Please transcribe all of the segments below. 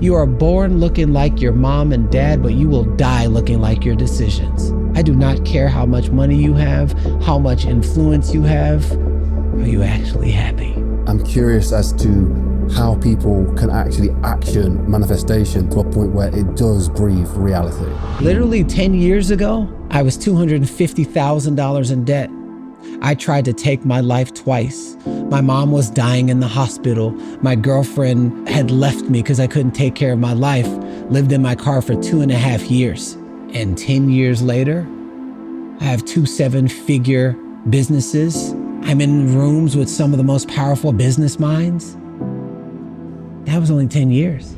You are born looking like your mom and dad, but you will die looking like your decisions. I do not care how much money you have, how much influence you have. Are you actually happy? I'm curious as to how people can actually action manifestation to a point where it does breathe reality. Literally 10 years ago, I was $250,000 in debt. I tried to take my life twice. My mom was dying in the hospital. My girlfriend had left me because I couldn't take care of my life, lived in my car for 2.5 years. And 10 years later, I have 2 7-figure businesses. I'm in rooms with some of the most powerful business minds. That was only 10 years.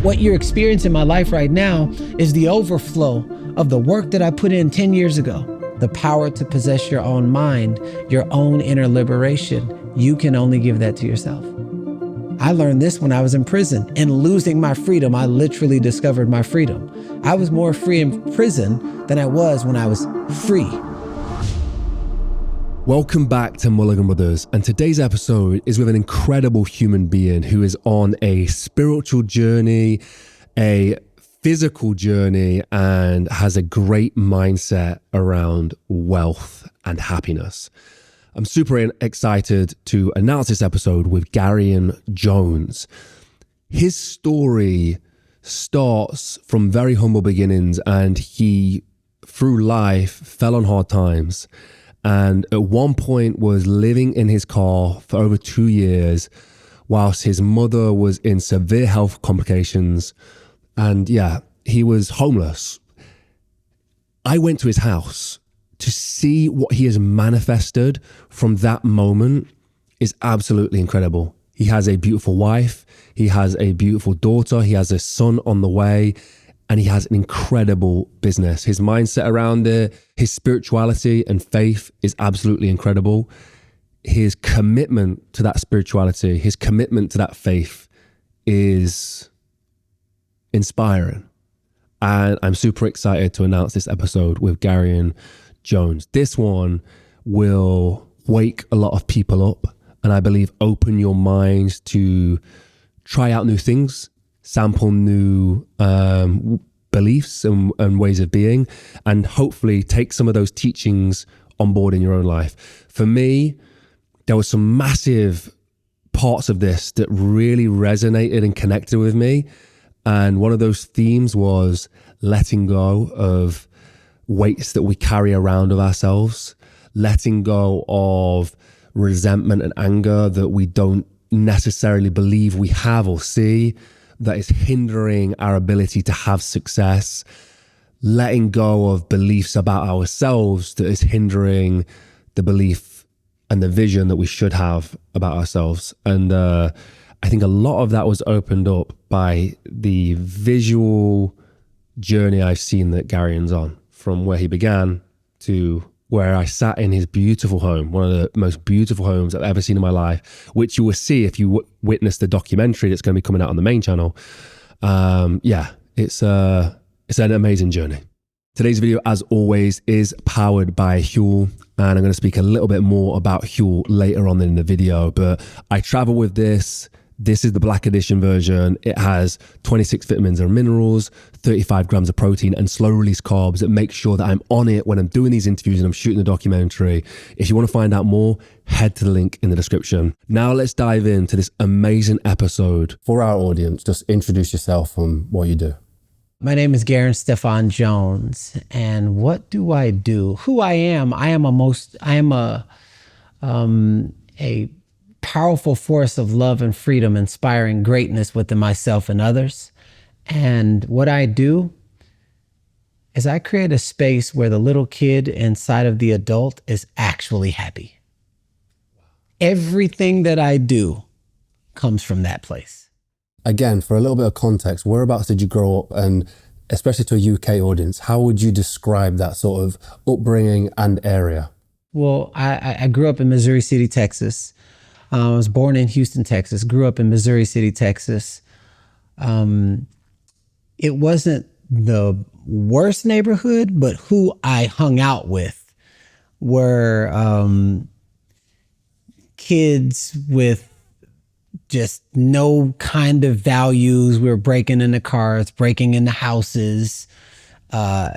What you're experiencing in my life right now is the overflow of the work that I put in 10 years ago. The power to possess your own mind, your own inner liberation. You can only give that to yourself. I learned this when I was in prison. In losing my freedom, I literally discovered my freedom. I was more free in prison than I was when I was free. Welcome back to Mulligan Brothers, and today's episode is with an incredible human being who is on a spiritual journey, a physical journey, and has a great mindset around wealth and happiness. I'm super excited to announce this episode with Garrain Jones. His story starts from very humble beginnings, and he, through life, fell on hard times. And at one point was living in his car for over 2 years whilst his mother was in severe health complications. And yeah, he was homeless. I went to his house to see what he has manifested from that moment is absolutely incredible. He has a beautiful wife. He has a beautiful daughter. He has a son on the way. And he has an incredible business. His mindset around it, his spirituality and faith is absolutely incredible. His commitment to that spirituality, his commitment to that faith is inspiring. And I'm super excited to announce this episode with Garrain Jones. This one will wake a lot of people up, and I believe open your minds to try out new things, sample new beliefs and ways of being, and hopefully take some of those teachings on board in your own life. For me, there were some massive parts of this that really resonated and connected with me. And one of those themes was letting go of weights that we carry around of ourselves, letting go of resentment and anger that we don't necessarily believe we have or see, that is hindering our ability to have success, letting go of beliefs about ourselves that is hindering the belief and the vision that we should have about ourselves. And I think a lot of that was opened up by the visual journey I've seen that Garrain's on, from where he began to where I sat in his beautiful home, one of the most beautiful homes I've ever seen in my life, which you will see if you witness the documentary that's going to be coming out on the main channel. It's an amazing journey. Today's video, as always, is powered by Huel, and I'm going to speak a little bit more about Huel later on in the video, but I travel with this. This is the Black Edition version. It has 26 vitamins and minerals, 35 grams of protein, and slow release carbs that make sure that I'm on it when I'm doing these interviews and I'm shooting the documentary. If you want to find out more, head to the link in the description. Now let's dive into this amazing episode. For our audience, just introduce yourself and what you do. My name is Garrain Stefan Jones, and what do I do? Who I am a powerful force of love and freedom, inspiring greatness within myself and others. And what I do is I create a space where the little kid inside of the adult is actually happy. Everything that I do comes from that place. Again, for a little bit of context, whereabouts did you grow up? And especially to a UK audience, how would you describe that sort of upbringing and area? Well, I grew up in Missouri City, Texas. I was born in Houston, Texas, grew up in Missouri City, Texas. It wasn't the worst neighborhood, but who I hung out with were kids with just no kind of values. We were breaking into cars, breaking into houses,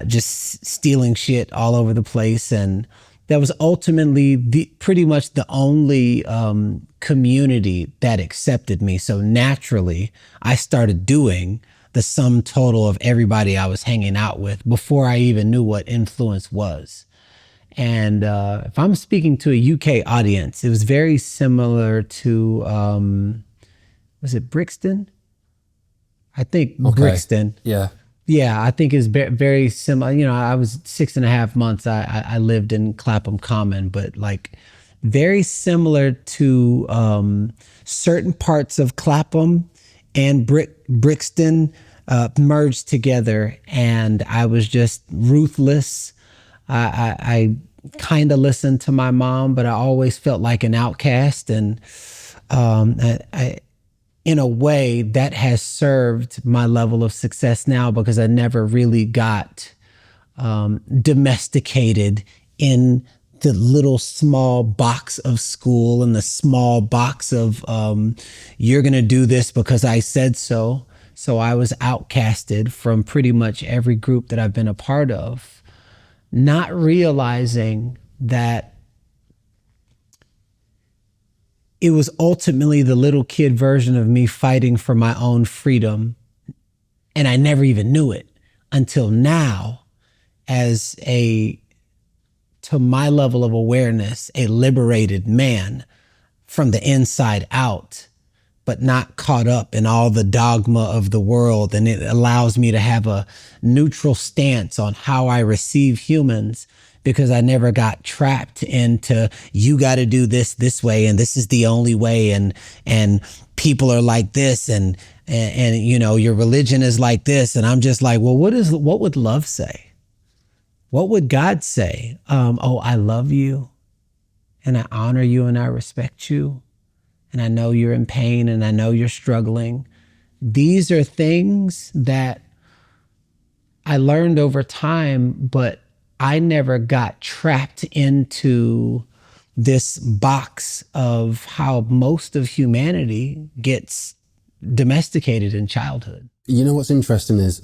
just stealing shit all over the place. And that was ultimately pretty much the only community that accepted me. So naturally, I started doing the sum total of everybody I was hanging out with before I even knew what influence was. And if I'm speaking to a UK audience, it was very similar to, was it Brixton? I think Brixton. Yeah. Yeah, I think it's very similar. You know, I was 6.5 months. I lived in Clapham Common, but like very similar to certain parts of Clapham and Brixton merged together, and I was just ruthless. I kind of listened to my mom, but I always felt like an outcast, and in a way that has served my level of success now, because I never really got domesticated in the little small box of school and the small box of you're gonna do this because I said so. So I was outcasted from pretty much every group that I've been a part of, not realizing that it was ultimately the little kid version of me fighting for my own freedom. And I never even knew it until now, as to my level of awareness, a liberated man from the inside out, but not caught up in all the dogma of the world. And it allows me to have a neutral stance on how I receive humans, because I never got trapped into, you got to do this way, and this is the only way, and people are like this, and you know, your religion is like this. And I'm just like, well, what would love say? What would God say? Oh, I love you, and I honor you, and I respect you, and I know you're in pain, and I know you're struggling. These are things that I learned over time, but I never got trapped into this box of how most of humanity gets domesticated in childhood. You know what's interesting is,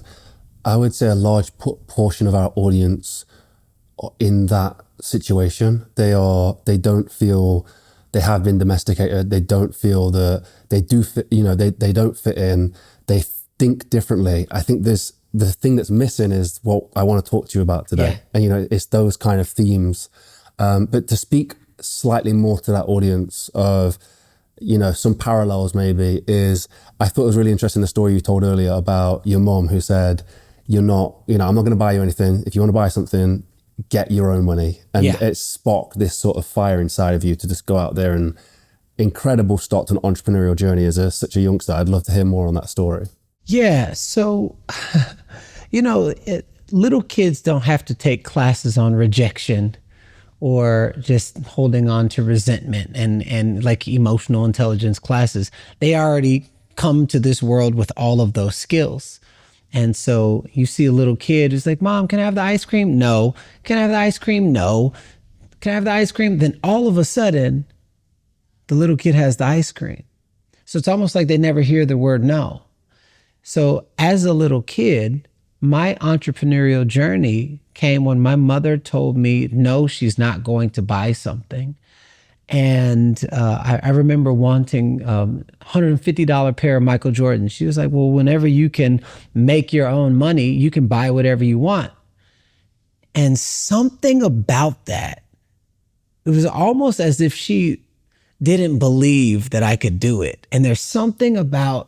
I would say a large portion of our audience are in that situation. They don't feel they have been domesticated. They don't feel that they do fit, you know, they don't fit in. They think differently. I think the thing that's missing is what I want to talk to you about today. Yeah. And, you know, it's those kind of themes. But to speak slightly more to that audience of, you know, some parallels maybe, is I thought it was really interesting the story you told earlier about your mom who said, I'm not going to buy you anything. If you want to buy something, get your own money. And it sparked this sort of fire inside of you to just go out there, and incredible start to an entrepreneurial journey as such a youngster. I'd love to hear more on that story. Yeah. So, you know, little kids don't have to take classes on rejection or just holding on to resentment and like emotional intelligence classes. They already come to this world with all of those skills. And so you see a little kid who's like, Mom, can I have the ice cream? No. Can I have the ice cream? No. Can I have the ice cream? Then all of a sudden, the little kid has the ice cream. So it's almost like they never hear the word no. So as a little kid, my entrepreneurial journey came when my mother told me, no, she's not going to buy something. And I remember wanting $150 pair of Michael Jordan. She was like, well, whenever you can make your own money, you can buy whatever you want. And something about that, it was almost as if she didn't believe that I could do it. And there's something about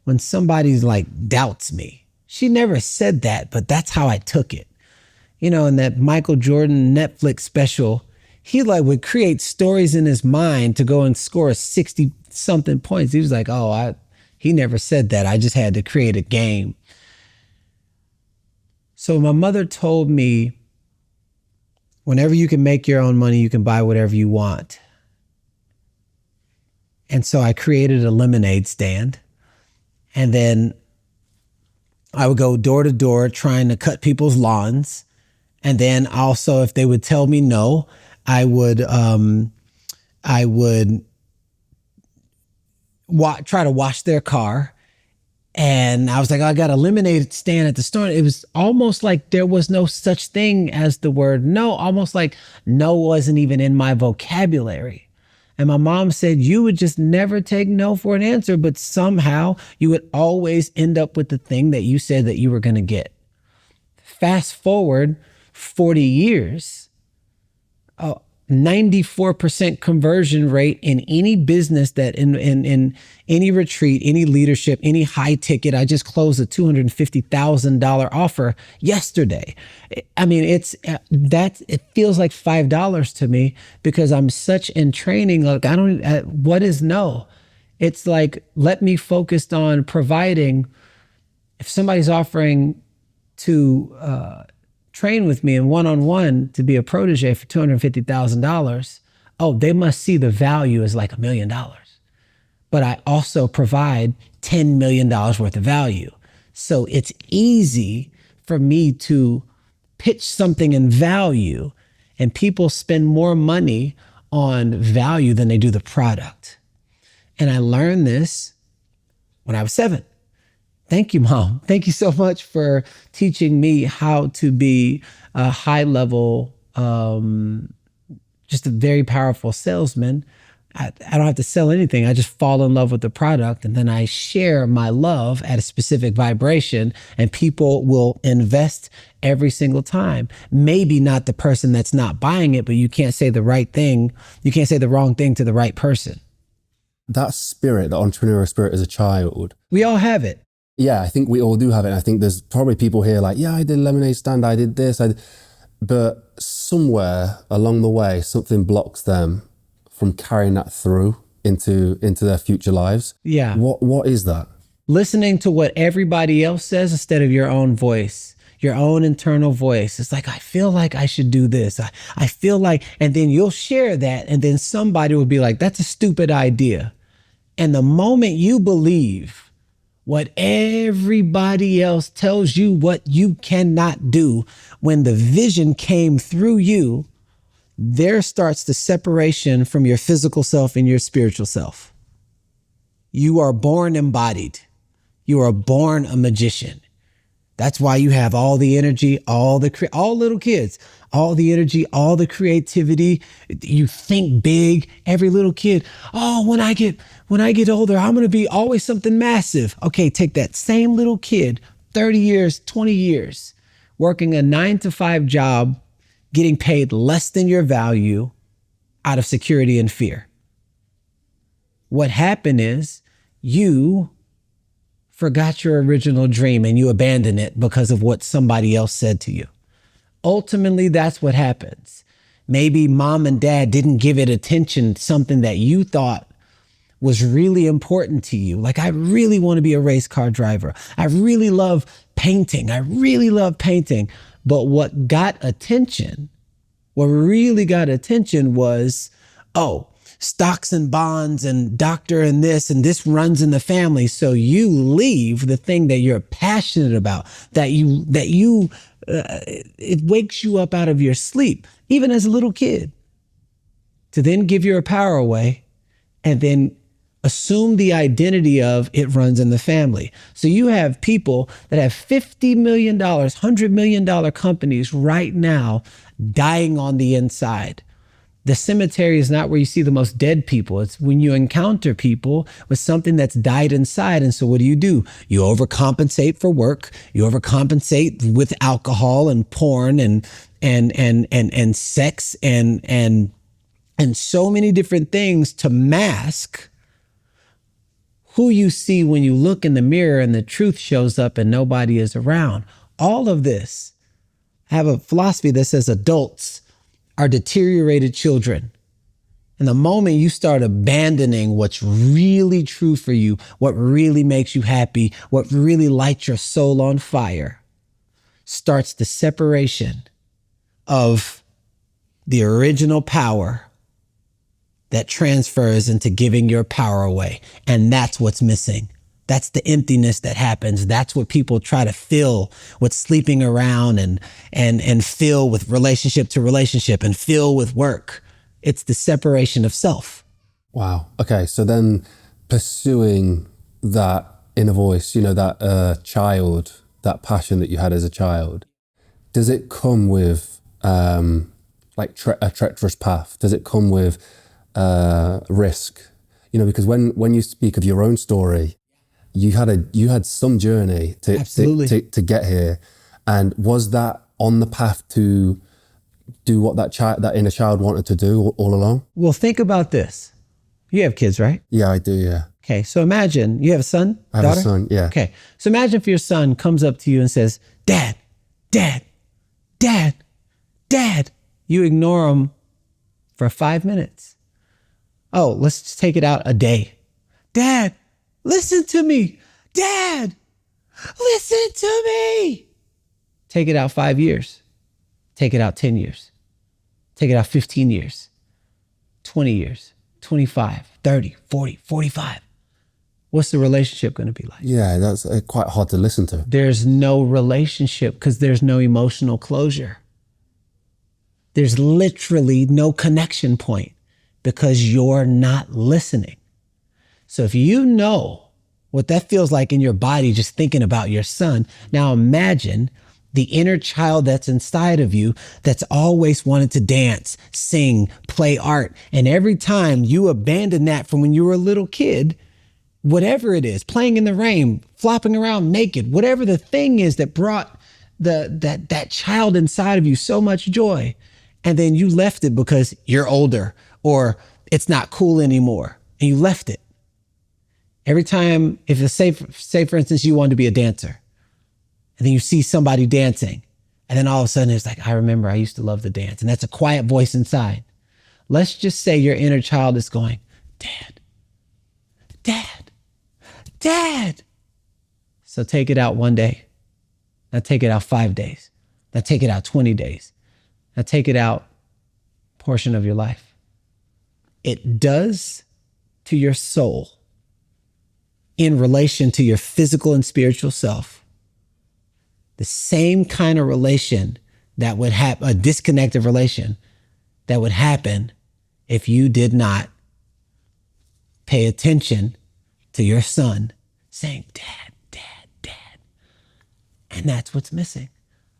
when somebody's like doubts me. She never said that, but that's how I took it. You know, in that Michael Jordan Netflix special, he like would create stories in his mind to go and score 60 something points. He was like, he never said that. I just had to create a game. So my mother told me, whenever you can make your own money, you can buy whatever you want. And so I created a lemonade stand. And then I would go door to door trying to cut people's lawns. And then also, if they would tell me no, I would try to wash their car. And I was like, I got a lemonade stand at the store. It was almost like there was no such thing as the word no, almost like no wasn't even in my vocabulary. And my mom said, you would just never take no for an answer, but somehow you would always end up with the thing that you said that you were going to get. Fast forward 40 years, 94% conversion rate in any business that in any retreat, any leadership, any high ticket. I just closed a $250,000 offer yesterday. I mean, it feels like $5 to me because I'm such in training. Like what is no? It's like, let me focus on providing. If somebody's offering to train with me in one-on-one to be a protege for $250,000, oh, they must see the value as like $1 million. But I also provide $10 million worth of value. So it's easy for me to pitch something in value, and people spend more money on value than they do the product. And I learned this when I was 7. Thank you, Mom. Thank you so much for teaching me how to be a high level, just a very powerful salesman. I don't have to sell anything. I just fall in love with the product, and then I share my love at a specific vibration, and people will invest every single time. Maybe not the person that's not buying it, but you can't say the right thing. You can't say the wrong thing to the right person. That spirit, the entrepreneurial spirit as a child. We all have it. Yeah, I think we all do have it. And I think there's probably people here like, yeah, I did a lemonade stand, I did this. But somewhere along the way, something blocks them from carrying that through into their future lives. Yeah. What is that? Listening to what everybody else says instead of your own voice, your own internal voice. It's like, I feel like I should do this. I feel like, and then you'll share that. And then somebody will be like, that's a stupid idea. And the moment you believe what everybody else tells you what you cannot do, when the vision came through you, there starts the separation from your physical self and your spiritual self. You are born embodied. You are born a magician. That's why you have all the energy, all little kids, all the energy, all the creativity. You think big. Every little kid, oh, when I get older, I'm going to be always something massive. Okay, take that same little kid, 30 years, 20 years, working a 9-to-5 job, getting paid less than your value out of security and fear. What happened is you forgot your original dream and you abandoned it because of what somebody else said to you. Ultimately, that's what happens. Maybe mom and dad didn't give it attention, something that you thought was really important to you. Like, I really want to be a race car driver. I really love painting. But what really got attention was, oh, stocks and bonds and doctor and this runs in the family. So you leave the thing that you're passionate about, it wakes you up out of your sleep, even as a little kid, to then give your power away and then assume the identity of it runs in the family. So you have people that have $50 million, $100 million companies right now dying on the inside. The cemetery is not where you see the most dead people. It's when you encounter people with something that's died inside. And so what do? You overcompensate for work. You overcompensate with alcohol and porn and sex and so many different things to mask who you see when you look in the mirror and the truth shows up and nobody is around. All of this, I have a philosophy that says adults are deteriorated children. And the moment you start abandoning what's really true for you, what really makes you happy, what really lights your soul on fire, starts the separation of the original power that transfers into giving your power away. And that's what's missing. That's the emptiness that happens. That's what people try to fill with sleeping around and fill with relationship to relationship and fill with work. It's the separation of self. Wow. Okay. So then pursuing that inner voice, that child, that passion that you had as a child, does it come with a treacherous path? Does it come with risk? Because when you speak of your own story, you had some journey to get here, and was that on the path to do what that inner child wanted to do all along? Well, think about this. You have kids, right? Yeah, I do. Yeah. Okay, so imagine you have a son, I have daughter? a son. Yeah. Okay, so imagine if your son comes up to you and says, "Dad, Dad, Dad, Dad." You ignore him for 5 minutes. Oh, let's just take it out a day. "Dad, listen to me. Dad, listen to me." Take it out 5 years. Take it out 10 years. Take it out 15 years, 20 years, 25, 30, 40, 45. What's the relationship going to be like? Yeah, that's quite hard to listen to. There's no relationship because there's no emotional closure. There's literally no connection point because you're not listening. So if you know what that feels like in your body just thinking about your son, now imagine the inner child that's inside of you that's always wanted to dance, sing, play art. And every time you abandon that from when you were a little kid, whatever it is, playing in the rain, flopping around naked, whatever the thing is that brought that child inside of you so much joy, and then you left it because you're older or it's not cool anymore, and you left it. Every time, if say for instance, you wanted to be a dancer, and then you see somebody dancing, and then all of a sudden it's like, I remember I used to love to dance, and that's a quiet voice inside. Let's just say your inner child is going, "Dad, Dad, Dad." So take it out one day. Now take it out 5 days. Now take it out 20 days. Now take it out a portion of your life. It does to your soul in relation to your physical and spiritual self the same kind of relation that would happen, a disconnected relation that would happen if you did not pay attention to your son saying, "Dad, Dad, Dad." And that's what's missing.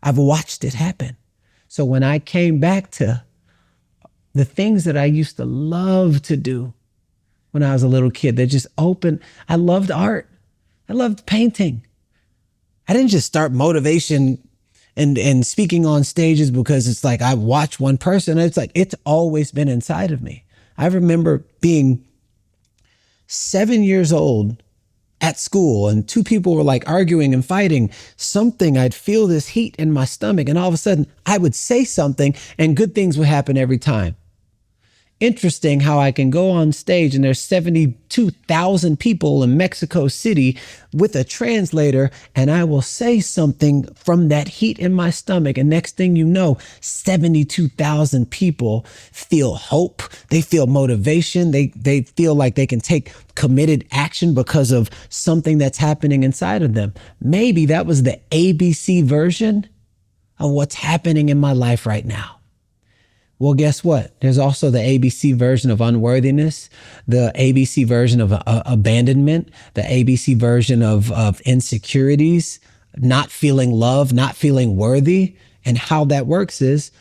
I've watched it happen. So when I came back to the things that I used to love to do when I was a little kid, that just opened, I loved art. I loved painting. I didn't just start motivation and speaking on stages because it's like I watched one person. It's like, it's always been inside of me. I remember being 7 years old at school and two people were like arguing and fighting something. I'd feel this heat in my stomach and all of a sudden I would say something and good things would happen every time. Interesting how I can go on stage and there's 72,000 people in Mexico City with a translator and I will say something from that heat in my stomach. And next thing you know, 72,000 people feel hope. They feel motivation. They feel like they can take committed action because of something that's happening inside of them. Maybe that was the ABC version of what's happening in my life right now. Well, guess what? There's also the ABC version of unworthiness, the ABC version of abandonment, the ABC version of insecurities, not feeling loved, not feeling worthy. And how that works is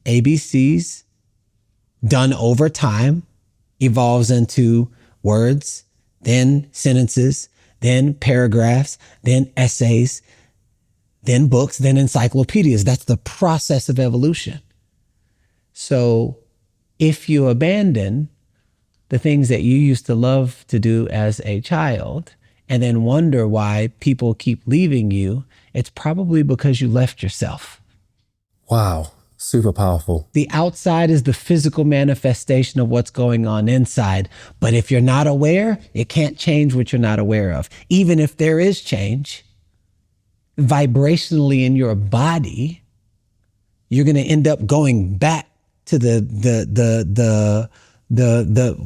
ABCs done over time evolves into words, then sentences, then paragraphs, then essays, then books, then encyclopedias. That's the process of evolution. So if you abandon the things that you used to love to do as a child and then wonder why people keep leaving you, it's probably because you left yourself. Wow, super powerful. The outside is the physical manifestation of what's going on inside. But if you're not aware, it can't change what you're not aware of. Even if there is change, vibrationally in your body, you're going to end up going back to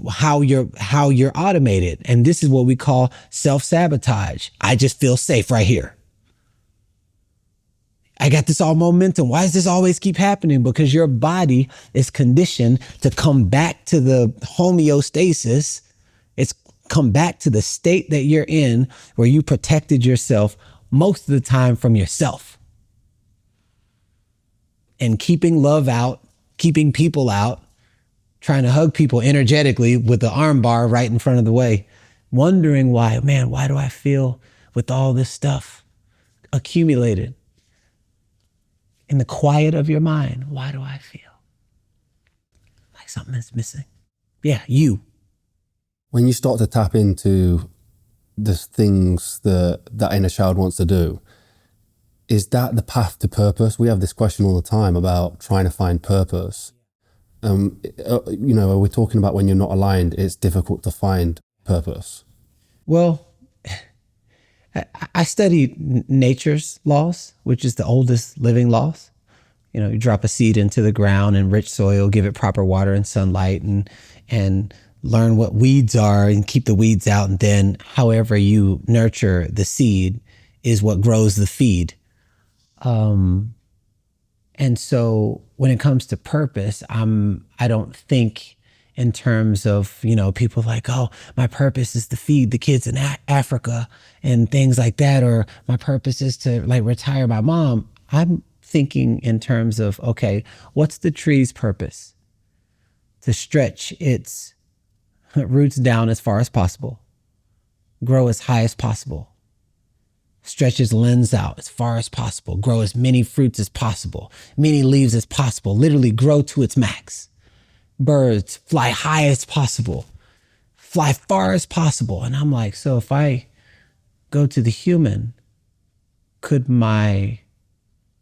how you're automated. And this is what we call self-sabotage. I just feel safe right here. I got this all momentum. Why does this always keep happening? Because your body is conditioned to come back to the homeostasis. It's come back to the state that you're in where you protected yourself most of the time from yourself. And keeping love out, keeping people out, trying to hug people energetically with the arm bar right in front of the way, wondering why do I feel with all this stuff accumulated in the quiet of your mind? Why do I feel like something is missing? Yeah, you. When you start to tap into the things that inner child wants to do, is that the path to purpose? We have this question all the time about trying to find purpose. We're talking about when you're not aligned, it's difficult to find purpose. Well, I studied nature's laws, which is the oldest living laws. You drop a seed into the ground in rich soil, give it proper water and sunlight, and learn what weeds are and keep the weeds out. And then however you nurture the seed is what grows the feed. And so when it comes to purpose, I don't think in terms of, people like, oh, my purpose is to feed the kids in Africa and things like that, or my purpose is to retire my mom. I'm thinking in terms of, okay, what's the tree's purpose? To stretch its roots down as far as possible, grow as high as possible, stretch its limbs out as far as possible, grow as many fruits as possible, many leaves as possible, literally grow to its max. Birds fly high as possible, fly far as possible. And I'm like, so if I go to the human, could my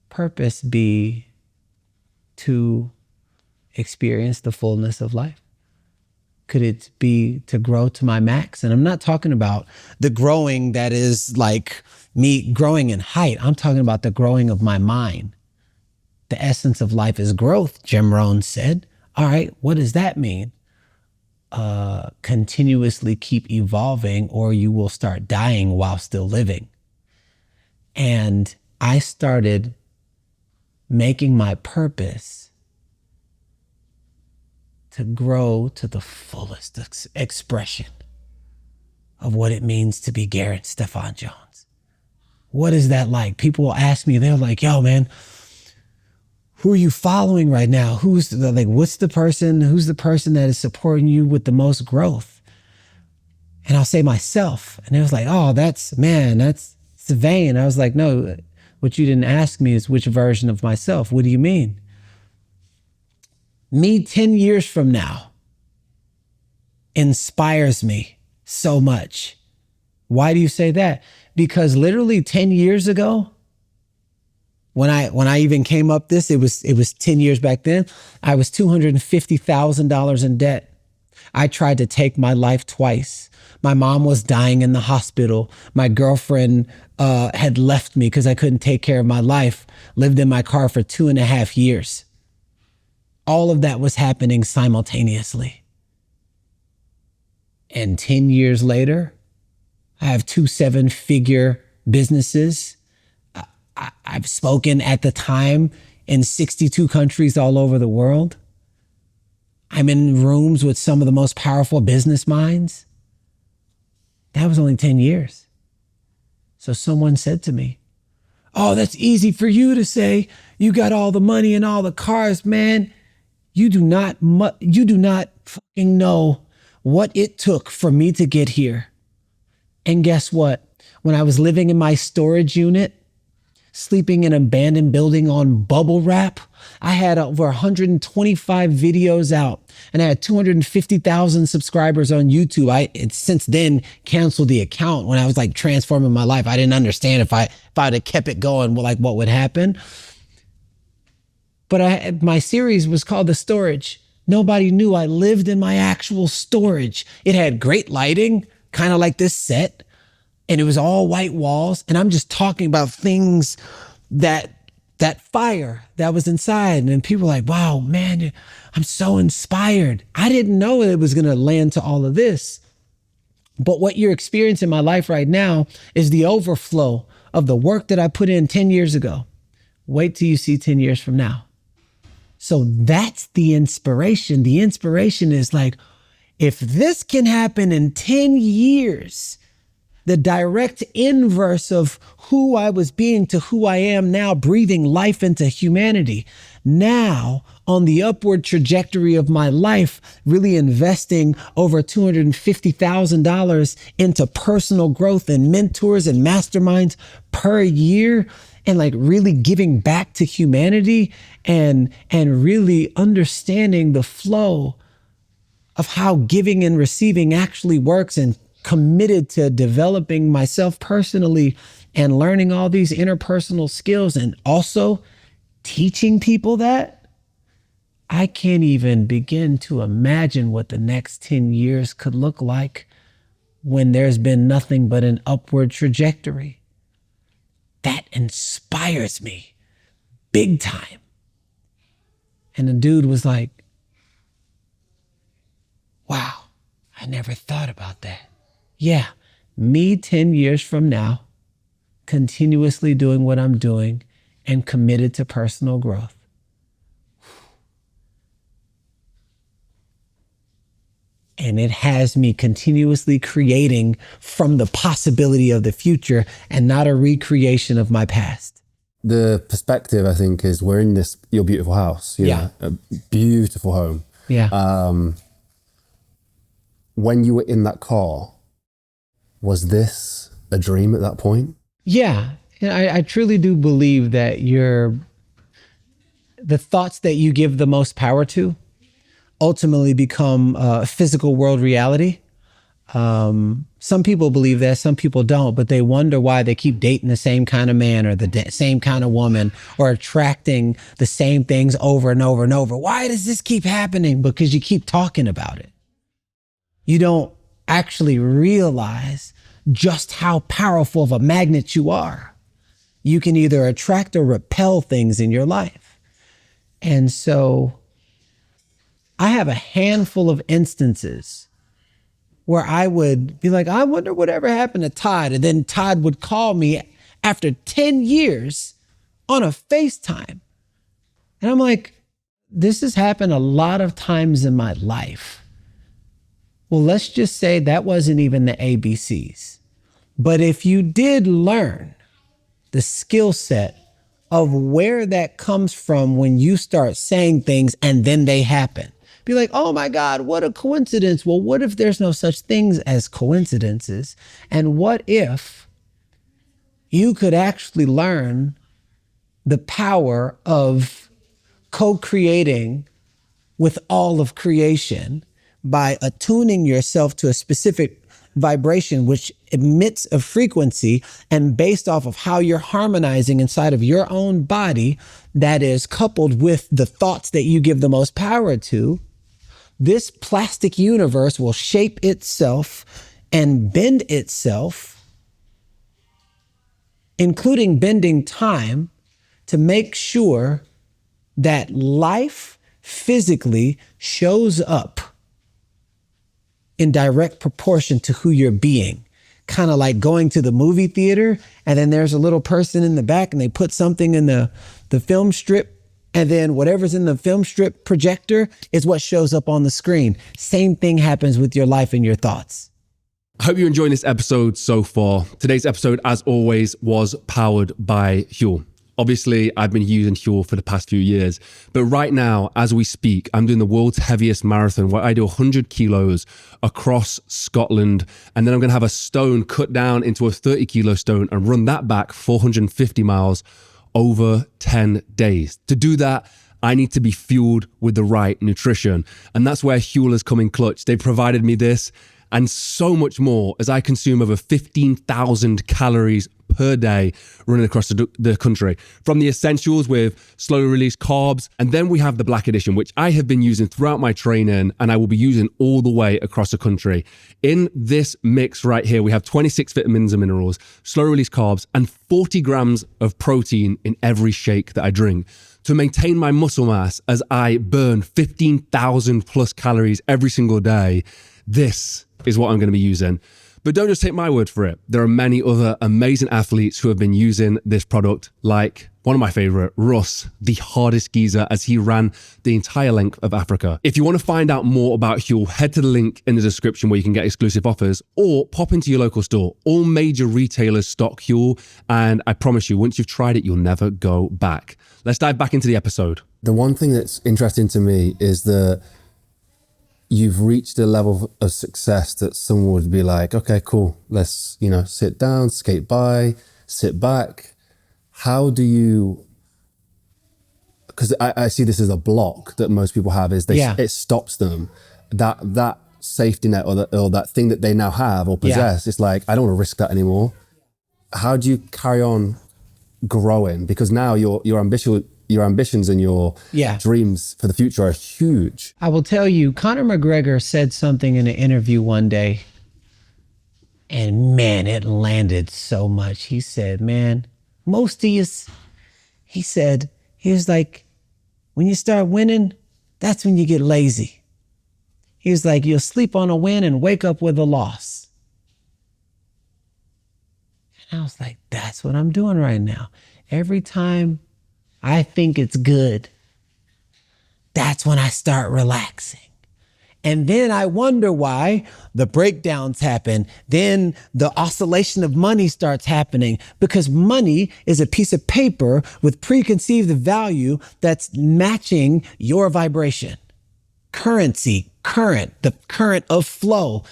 purpose be to experience the fullness of life? Could it be to grow to my max? And I'm not talking about the growing that is like me growing in height. I'm talking about the growing of my mind. The essence of life is growth, Jim Rohn said. All right, what does that mean? Continuously keep evolving, or you will start dying while still living. And I started making my purpose to grow to the fullest expression of what it means to be Garrain Stefan Jones. What is that like? People will ask me, they're like, yo, man, who are you following right now? Who's the person that is supporting you with the most growth? And I'll say myself. And it was like, oh, that's vain. I was like, no, what you didn't ask me is which version of myself. What do you mean? Me 10 years from now inspires me so much. Why do you say that? Because literally 10 years ago, when I even came up this, it was 10 years back then, I was $250,000 in debt. I tried to take my life twice. My mom was dying in the hospital. My girlfriend had left me because I couldn't take care of my life, lived in my car for 2.5 years. All of that was happening simultaneously. And 10 years later, I have 2 7-figure businesses. I've spoken at the time in 62 countries all over the world. I'm in rooms with some of the most powerful business minds. That was only 10 years. So someone said to me, oh, that's easy for you to say. You got all the money and all the cars, man. You do not fucking know what it took for me to get here. And guess what? When I was living in my storage unit, sleeping in an abandoned building on bubble wrap, I had over 125 videos out, and I had 250,000 subscribers on YouTube. I since then canceled the account when I was transforming my life. I didn't understand if I'd have kept it going, what would happen. But my series was called The Storage. Nobody knew I lived in my actual storage. It had great lighting, kind of like this set, and it was all white walls. And I'm just talking about things that fire that was inside. And then people were like, wow, man, I'm so inspired. I didn't know it was going to land to all of this. But what you're experiencing in my life right now is the overflow of the work that I put in 10 years ago. Wait till you see 10 years from now. So that's the inspiration. The inspiration is If this can happen in 10 years, the direct inverse of who I was being to who I am now, breathing life into humanity. Now, on the upward trajectory of my life, really investing over $250,000 into personal growth and mentors and masterminds per year, and like really giving back to humanity and really understanding the flow of how giving and receiving actually works, and committed to developing myself personally and learning all these interpersonal skills and also teaching people that, I can't even begin to imagine what the next 10 years could look like when there's been nothing but an upward trajectory. That inspires me big time. And the dude was like, wow, I never thought about that. Yeah, me 10 years from now, continuously doing what I'm doing and committed to personal growth. And it has me continuously creating from the possibility of the future and not a recreation of my past. The perspective, I think, is we're in your beautiful house. Yeah. A beautiful home. Yeah. When you were in that car, was this a dream at that point? Yeah. And I truly do believe that the thoughts that you give the most power to ultimately become a physical world reality. Some people believe that, some people don't, but they wonder why they keep dating the same kind of man or the same kind of woman, or attracting the same things over and over and over. Why does this keep happening? Because you keep talking about it. You don't actually realize just how powerful of a magnet you are. You can either attract or repel things in your life. And so I have a handful of instances where I would be like, I wonder whatever happened to Todd. And then Todd would call me after 10 years on a FaceTime. And I'm like, this has happened a lot of times in my life. Well, let's just say that wasn't even the ABCs. But if you did learn the skill set of where that comes from when you start saying things and then they happen, be like, oh my God, what a coincidence. Well, what if there's no such things as coincidences? And what if you could actually learn the power of co-creating with all of creation by attuning yourself to a specific vibration which emits a frequency, and based off of how you're harmonizing inside of your own body, that is coupled with the thoughts that you give the most power to, this plastic universe will shape itself and bend itself, including bending time, to make sure that life physically shows up in direct proportion to who you're being. Kind of like going to the movie theater and then there's a little person in the back and they put something in the film strip, and then whatever's in the film strip projector is what shows up on the screen. Same thing happens with your life and your thoughts. I hope you're enjoying this episode so far. Today's episode, as always, was powered by Huel. Obviously, I've been using Huel for the past few years, but right now, as we speak, I'm doing the world's heaviest marathon where I do 100 kilos across Scotland, and then I'm going to have a stone cut down into a 30 kilo stone and run that back 450 miles over 10 days. To do that, I need to be fueled with the right nutrition, and that's where Huel has come in clutch. They provided me this and so much more as I consume over 15,000 calories per day running across the country. From the essentials with slow release carbs, and then we have the black edition, which I have been using throughout my training and I will be using all the way across the country. In this mix right here, we have 26 vitamins and minerals, slow release carbs, and 40 grams of protein in every shake that I drink to maintain my muscle mass as I burn 15,000 plus calories every single day. This is what I'm going to be using. But don't just take my word for it. There are many other amazing athletes who have been using this product, like one of my favorite, Russ, the hardest geezer, as he ran the entire length of Africa. If you want to find out more about Huel, head to the link in the description where you can get exclusive offers, or pop into your local store. All major retailers stock Huel, and I promise you, once you've tried it, you'll never go back. Let's dive back into the episode. The one thing that's interesting to me is that you've reached a level of success that someone would be like, okay, cool, let's, sit down, skate by, sit back. How do you, because I see this as a block that most people have, is it stops them. That safety net or that thing that they now have or possess, it's like, I don't want to risk that anymore. How do you carry on growing? Because now your ambitions and your dreams for the future are huge. I will tell you, Conor McGregor said something in an interview one day, and man, it landed so much. He said, man, most of us, he was like, when you start winning, that's when you get lazy. He was like, you'll sleep on a win and wake up with a loss. And I was like, that's what I'm doing right now. Every time I think it's good, that's when I start relaxing. And then I wonder why the breakdowns happen. Then the oscillation of money starts happening, because money is a piece of paper with preconceived value that's matching your vibration. Currency, the current of flow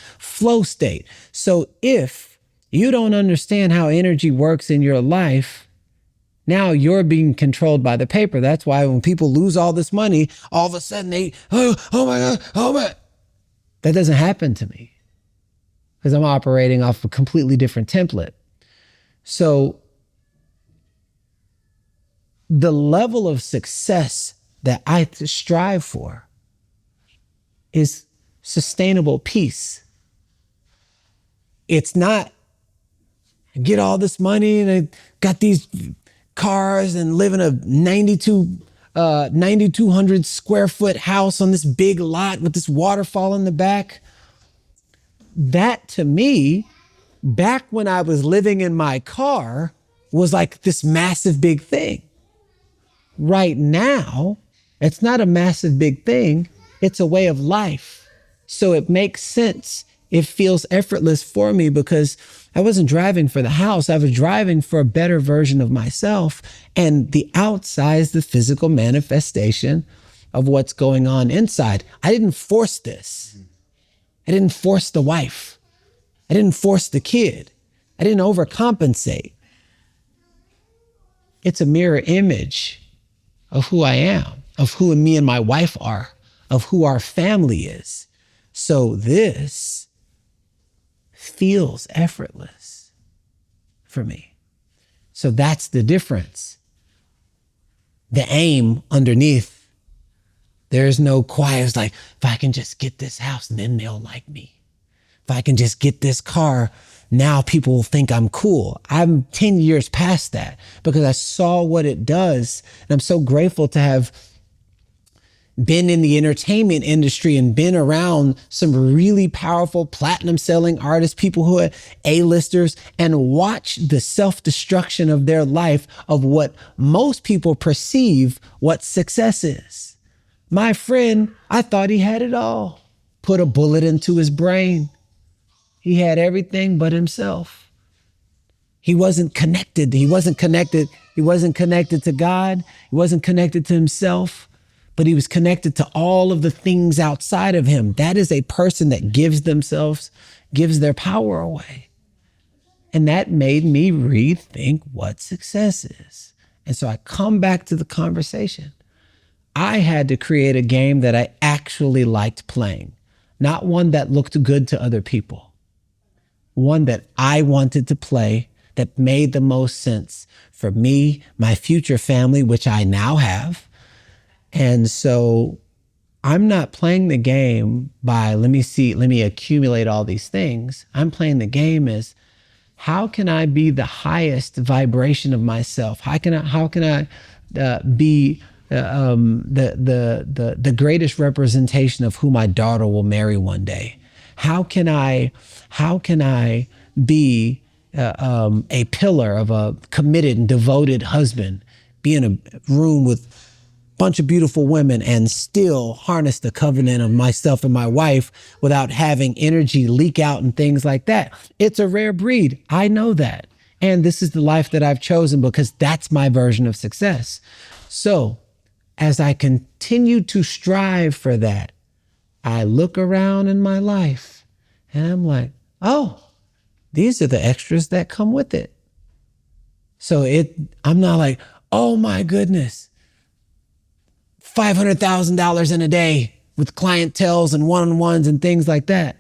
state. So if you don't understand how energy works in your life, now you're being controlled by the paper. That's why when people lose all this money, all of a sudden oh my God. That doesn't happen to me because I'm operating off a completely different template. So the level of success that I strive for is sustainable peace. It's not get all this money and I got these cars and live in a 9,200 square foot house on this big lot with this waterfall in the back. That to me, back when I was living in my car, was like this massive big thing. Right now, it's not a massive big thing. It's a way of life. So it makes sense. It feels effortless for me because I wasn't driving for the house. I was driving for a better version of myself. And the outside is the physical manifestation of what's going on inside. I didn't force this. I didn't force the wife. I didn't force the kid. I didn't overcompensate. It's a mirror image of who I am, of who me and my wife are, of who our family is. So this feels effortless for me. So that's the difference. The aim underneath, there's no quiet. It's like, if I can just get this house, then they'll like me. If I can just get this car, now people will think I'm cool. I'm 10 years past that because I saw what it does. And I'm so grateful to have been in the entertainment industry and been around some really powerful platinum selling artists, people who are A-listers, and watch the self-destruction of their life of what most people perceive what success is. My friend, I thought he had it all. Put a bullet into his brain. He had everything but himself. He wasn't connected. He wasn't connected to God. He wasn't connected to himself. But he was connected to all of the things outside of him. That is a person that gives their power away. And that made me rethink what success is. And so I come back to the conversation. I had to create a game that I actually liked playing, not one that looked good to other people. One that I wanted to play that made the most sense for me, my future family, which I now have. And so I'm not playing the game by, let me accumulate all these things. I'm playing the game as, how can I be the highest vibration of myself? How can I be the greatest representation of who my daughter will marry one day? How can I be a pillar of a committed and devoted husband, be in a room with a bunch of beautiful women and still harness the covenant of myself and my wife without having energy leak out and things like that? It's a rare breed. I know that. And this is the life that I've chosen because that's my version of success. So as I continue to strive for that, I look around in my life and I'm like, oh, these are the extras that come with it. So I'm not like, oh my goodness, $500,000 in a day with clienteles and one-on-ones and things like that.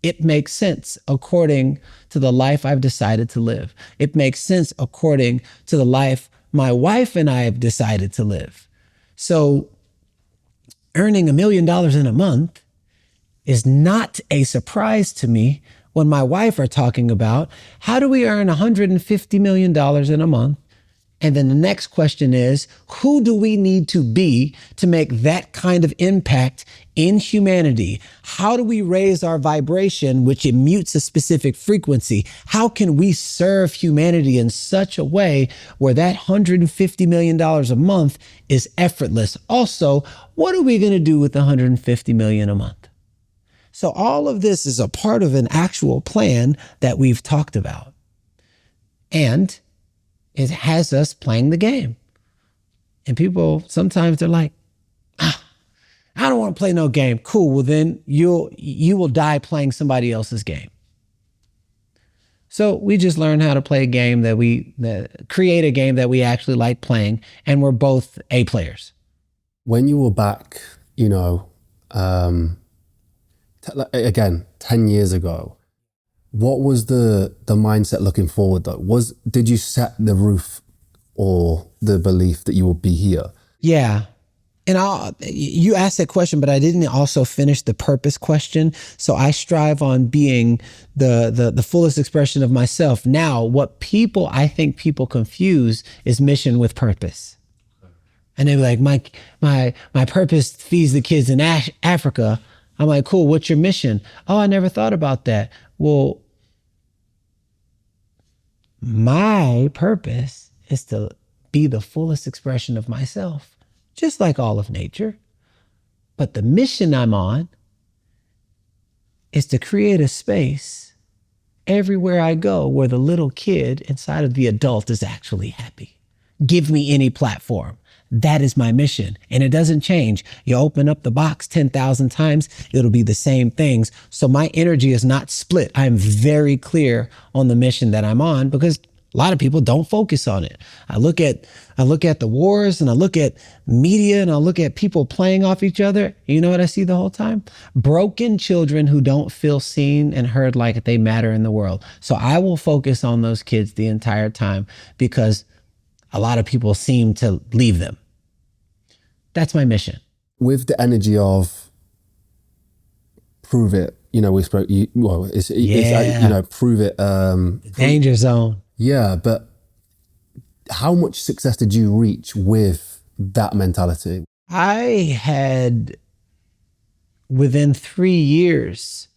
It makes sense according to the life I've decided to live. It makes sense according to the life my wife and I have decided to live. So earning $1 million in a month is not a surprise to me when my wife are talking about how do we earn $150 million in a month? And then the next question is, who do we need to be to make that kind of impact in humanity? How do we raise our vibration, which mutes a specific frequency? How can we serve humanity in such a way where that $150 million a month is effortless? Also, what are we going to do with $150 million a month? So all of this is a part of an actual plan that we've talked about. And it has us playing the game. And people, sometimes they're like, I don't want to play no game. Cool, well then you will die playing somebody else's game. So we just learned how to play a game create a game that we actually like playing, and we're both A players. When you were back, again, 10 years ago, what was the mindset looking forward though? Did you set the roof or the belief that you would be here? Yeah. And you asked that question, but I didn't also finish the purpose question. So I strive on being the fullest expression of myself. Now, what I think people confuse is mission with purpose. And they're like, my purpose feeds the kids in Africa. I'm like, cool, what's your mission? Oh, I never thought about that. Well, my purpose is to be the fullest expression of myself, just like all of nature. But the mission I'm on is to create a space everywhere I go where the little kid inside of the adult is actually happy. Give me any platform. That is my mission. And it doesn't change. You open up the box 10,000 times, it'll be the same things. So my energy is not split. I'm very clear on the mission that I'm on because a lot of people don't focus on it. I look at the wars and I look at media and I look at people playing off each other. You know what I see the whole time? Broken children who don't feel seen and heard like they matter in the world. So I will focus on those kids the entire time because a lot of people seem to leave them. That's my mission. With the energy of prove it, we spoke, prove it. Danger zone. Yeah, but how much success did you reach with that mentality? I had, within 3 years,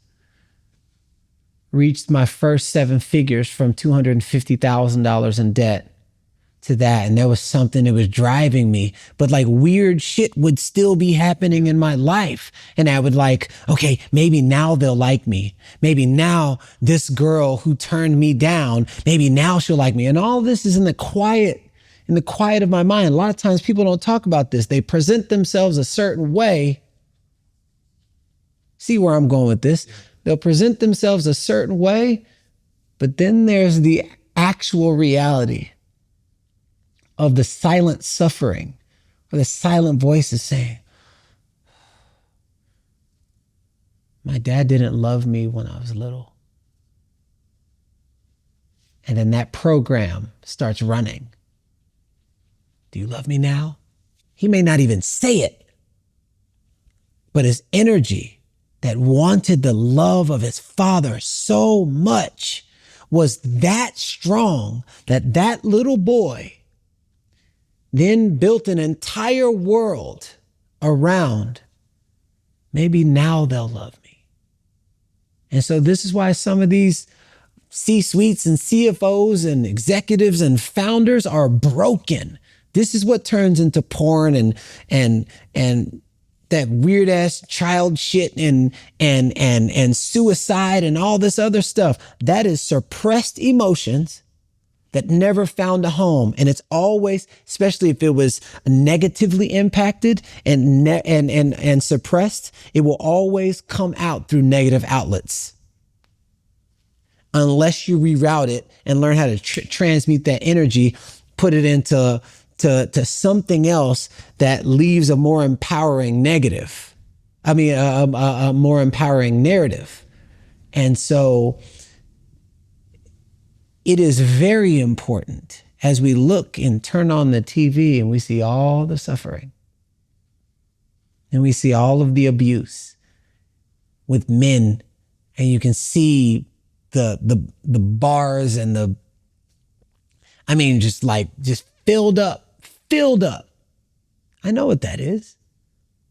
reached my first 7 figures from $250,000 in debt to that. And there was something that was driving me, but like weird shit would still be happening in my life. And I would like, okay, maybe now they'll like me. Maybe now this girl who turned me down, maybe now she'll like me. And all this is in the quiet of my mind. A lot of times people don't talk about this. They present themselves a certain way. See where I'm going with this? They'll present themselves a certain way, but then there's the actual reality of the silent suffering, or the silent voices saying, my dad didn't love me when I was little. And then that program starts running. Do you love me now? He may not even say it, but his energy that wanted the love of his father so much was that strong that little boy then built an entire world around, maybe now they'll love me. And so this is why some of these C-suites and CFOs and executives and founders are broken. This is what turns into porn and that weird ass child shit and suicide and all this other stuff. That is suppressed emotions that never found a home. And it's always, especially if it was negatively impacted and suppressed, it will always come out through negative outlets. Unless you reroute it and learn how to transmute that energy, put it into something else that leaves a more empowering negative. A more empowering narrative. And so it is very important as we look and turn on the TV and we see all the suffering and we see all of the abuse with men, and you can see the bars and just filled up. I know what that is.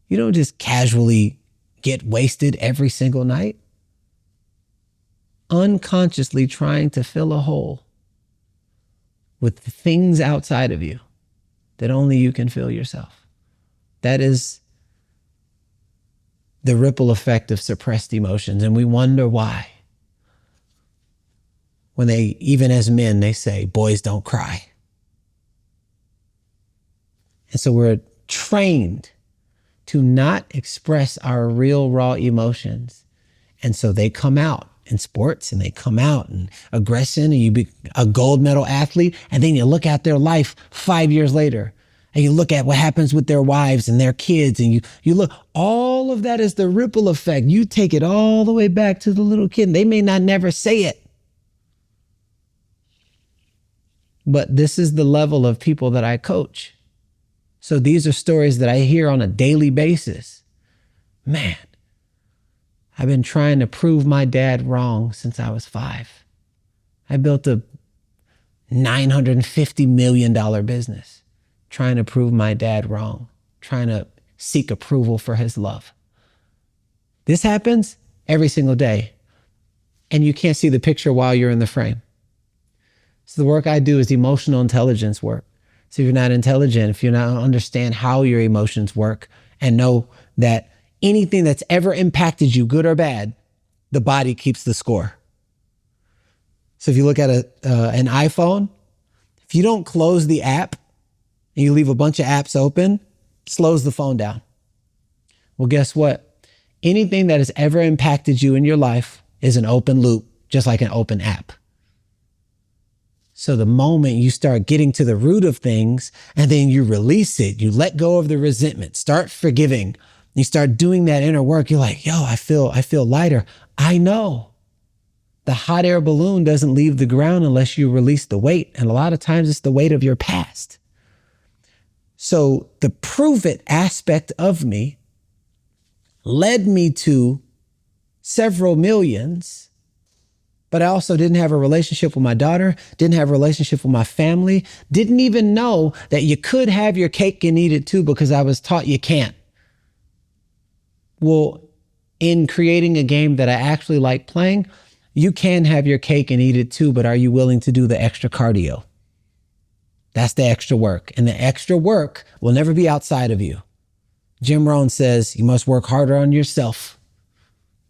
You don't just casually get wasted every single night. Unconsciously trying to fill a hole with the things outside of you that only you can fill yourself. That is the ripple effect of suppressed emotions. And we wonder why. When even as men, they say, boys don't cry. And so we're trained to not express our real raw emotions. And so they come out in sports and they come out in aggression, and you be a gold medal athlete. And then you look at their life 5 years later and you look at what happens with their wives and their kids. And you look, all of that is the ripple effect. You take it all the way back to the little kid. They may not never say it. But this is the level of people that I coach. So these are stories that I hear on a daily basis. Man, I've been trying to prove my dad wrong since I was 5. I built a $950 million business trying to prove my dad wrong, trying to seek approval for his love. This happens every single day, and you can't see the picture while you're in the frame. So the work I do is emotional intelligence work. So if you're not intelligent, if you don't understand how your emotions work and know that anything that's ever impacted you, good or bad, the body keeps the score. So if you look at an iPhone, if you don't close the app and you leave a bunch of apps open, it slows the phone down. Well, guess what? Anything that has ever impacted you in your life is an open loop, just like an open app. So the moment you start getting to the root of things and then you release it, you let go of the resentment, start forgiving, you start doing that inner work, you're like, yo, I feel lighter. I know. The hot air balloon doesn't leave the ground unless you release the weight. And a lot of times it's the weight of your past. So the prove it aspect of me led me to several millions, but I also didn't have a relationship with my daughter, didn't have a relationship with my family, didn't even know that you could have your cake and eat it too, because I was taught you can't. Well, in creating a game that I actually like playing, you can have your cake and eat it too, but are you willing to do the extra cardio? That's the extra work. And the extra work will never be outside of you. Jim Rohn says you must work harder on yourself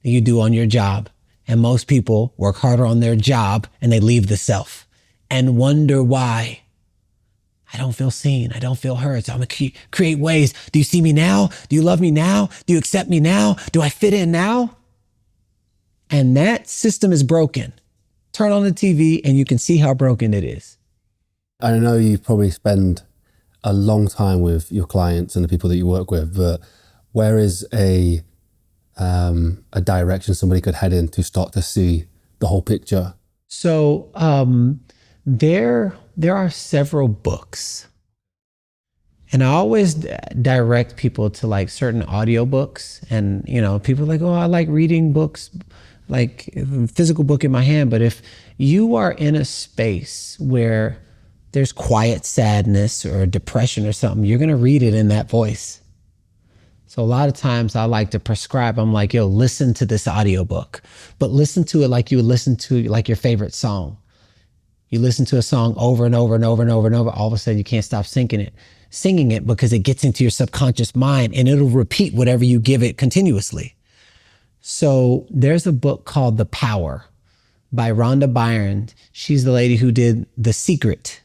than you do on your job. And most people work harder on their job and they leave the self and wonder why. I don't feel seen. I don't feel heard. So I'm going to create ways. Do you see me now? Do you love me now? Do you accept me now? Do I fit in now? And that system is broken. Turn on the TV and you can see how broken it is. I know you probably spend a long time with your clients and the people that you work with, but where is a direction somebody could head in to start to see the whole picture? So there are several books. And I always direct people to like certain audiobooks. And, you know, people are like, oh, I like reading books, like a physical book in my hand. But if you are in a space where there's quiet sadness or depression or something, you're going to read it in that voice. So a lot of times I like to prescribe, I'm like, yo, listen to this audiobook, but listen to it like you would listen to like your favorite song. You listen to a song over and over and over and over and over, all of a sudden you can't stop singing it because it gets into your subconscious mind and it'll repeat whatever you give it continuously. So there's a book called The Power by Rhonda Byrne. She's the lady who did The Secret.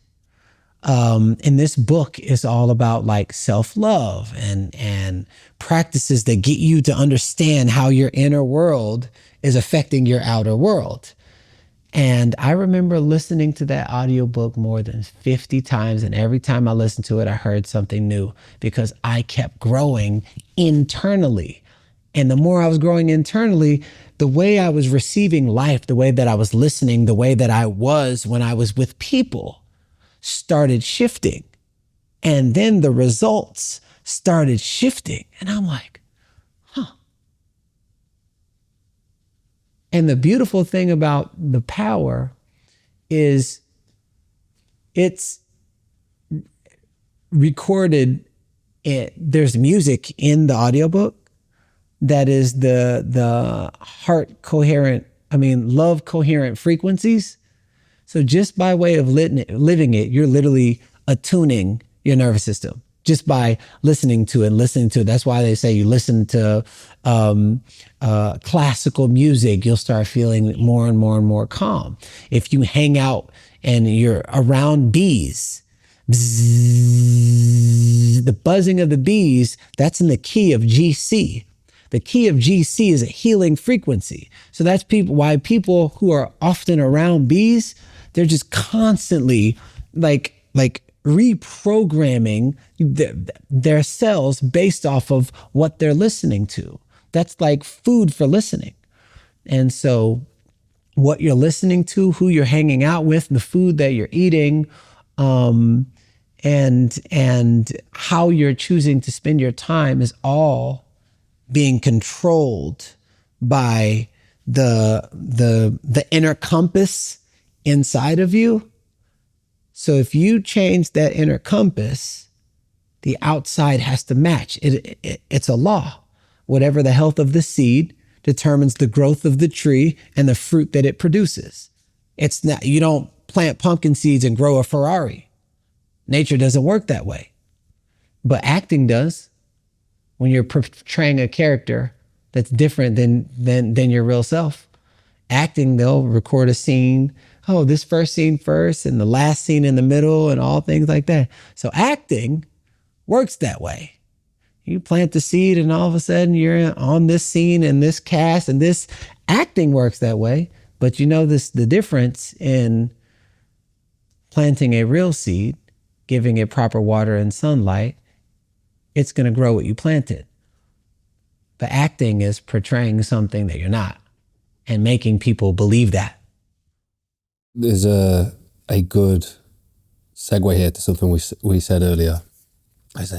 And this book is all about like self-love and practices that get you to understand how your inner world is affecting your outer world. And I remember listening to that audiobook more than 50 times. And every time I listened to it, I heard something new because I kept growing internally. And the more I was growing internally, the way I was receiving life, the way that I was listening, the way that I was when I was with people started shifting. And then the results started shifting. And I'm like, huh. And the beautiful thing about The Power is it's recorded. There's music in the audiobook that is the love coherent frequencies. So just by way of living it, you're literally attuning your nervous system just by listening to it. That's why they say you listen to classical music, you'll start feeling more and more and more calm. If you hang out and you're around bees, bzzz, the buzzing of the bees, that's in the key of GC. The key of GC is a healing frequency. So that's why people who are often around bees, they're just constantly like reprogramming their cells based off of what they're listening to. That's like food for listening. And so what you're listening to, who you're hanging out with, the food that you're eating, and how you're choosing to spend your time is all being controlled by the inner compass inside of you. So if you change that inner compass, the outside has to match. It's a law. Whatever the health of the seed determines the growth of the tree and the fruit that it produces. It's not, you don't plant pumpkin seeds and grow a Ferrari. Nature doesn't work that way. But acting does. When you're portraying a character that's different than your real self. Acting, they'll record a scene. Oh, this first scene first and the last scene in the middle and all things like that. So acting works that way. You plant the seed and all of a sudden you're on this scene and this cast, and this acting works that way. But you know the difference in planting a real seed, giving it proper water and sunlight, it's going to grow what you planted. But acting is portraying something that you're not and making people believe that. There's a good segue here to something we said earlier.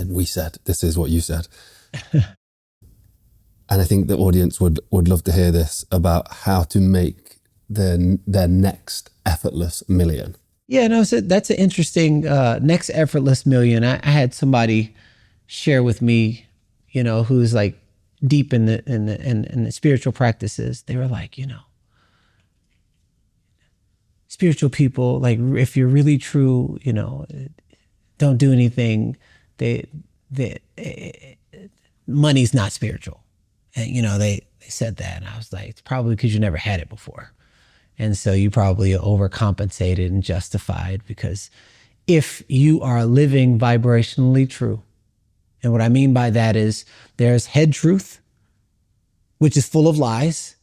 We said, this is what you said. And I think the audience would love to hear this about how to make their next effortless million. Yeah, no, so that's an interesting next effortless million. I had somebody share with me, who's like deep in the spiritual practices. They were like, spiritual people, like if you're really true, don't do anything. Money's not spiritual. And, they said that. And I was like, it's probably because you never had it before. And so you probably overcompensated and justified, because if you are living vibrationally true, and what I mean by that is there's head truth, which is full of lies.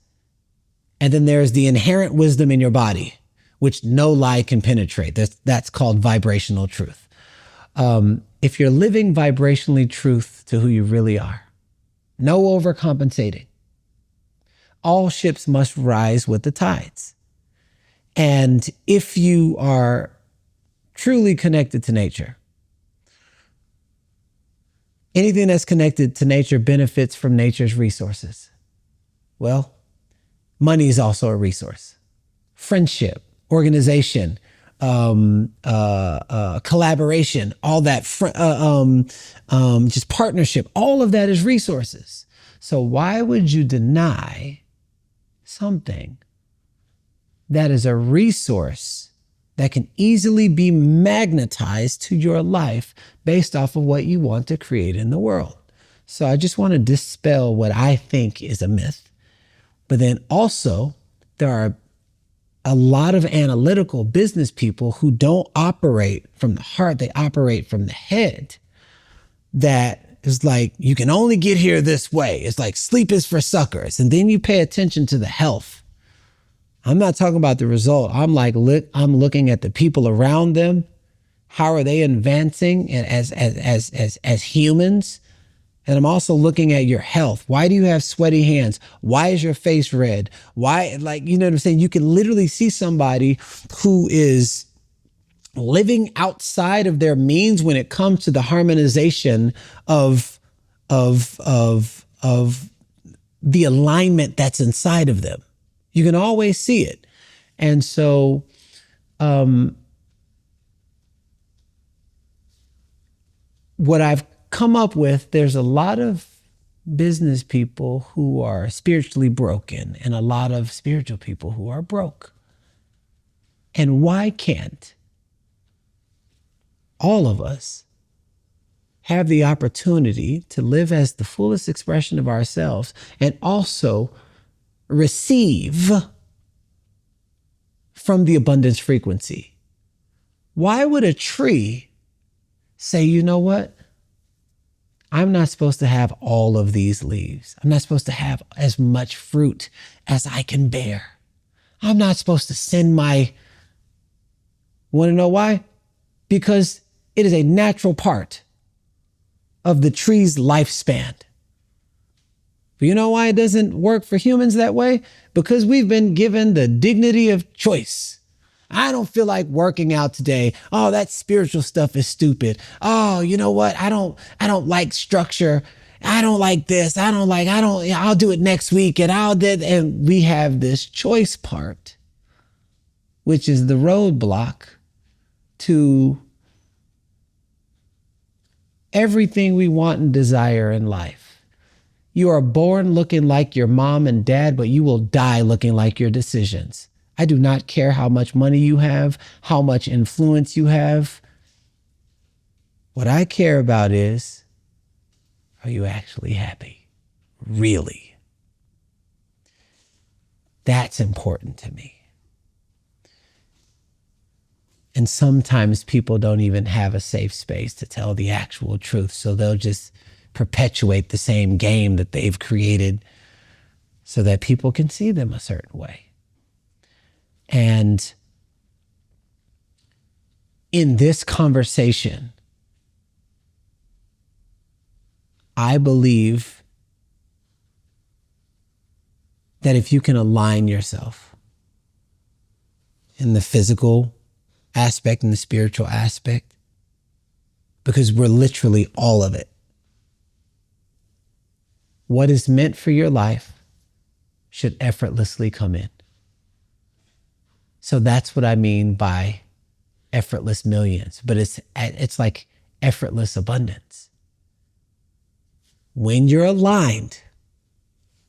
And then there's the inherent wisdom in your body, which no lie can penetrate. That's called vibrational truth. If you're living vibrationally truth to who you really are, no overcompensating, all ships must rise with the tides. And if you are truly connected to nature, anything that's connected to nature benefits from nature's resources. Well, money is also a resource. Friendship, organization, collaboration, all that, just partnership, all of that is resources. So why would you deny something that is a resource that can easily be magnetized to your life based off of what you want to create in the world? So I just want to dispel what I think is a myth. But then also, there are a lot of analytical business people who don't operate from the heart, they operate from the head. That is like, you can only get here this way. It's like sleep is for suckers. And then you pay attention to the health. I'm not talking about the result. I'm looking at the people around them. How are they advancing as humans? And I'm also looking at your health. Why do you have sweaty hands? Why is your face red? Why, you know what I'm saying? You can literally see somebody who is living outside of their means when it comes to the harmonization of the alignment that's inside of them. You can always see it. And so, what I've come up with, there's a lot of business people who are spiritually broken and a lot of spiritual people who are broke. And why can't all of us have the opportunity to live as the fullest expression of ourselves and also receive from the abundance frequency? Why would a tree say, you know what? I'm not supposed to have all of these leaves. I'm not supposed to have as much fruit as I can bear. I'm not supposed to send my... Want to know why? Because it is a natural part of the tree's lifespan. But you know why it doesn't work for humans that way? Because we've been given the dignity of choice. I don't feel like working out today. Oh, that spiritual stuff is stupid. Oh, you know what? I don't like structure. I don't like this. I'll do it next week and we have this choice part, which is the roadblock to everything we want and desire in life. You are born looking like your mom and dad, but you will die looking like your decisions. I do not care how much money you have, how much influence you have. What I care about is, are you actually happy? Really? That's important to me. And sometimes people don't even have a safe space to tell the actual truth, so they'll just perpetuate the same game that they've created so that people can see them a certain way. And in this conversation, I believe that if you can align yourself in the physical aspect and the spiritual aspect, because we're literally all of it, what is meant for your life should effortlessly come in. So that's what I mean by effortless millions, but it's like effortless abundance. When you're aligned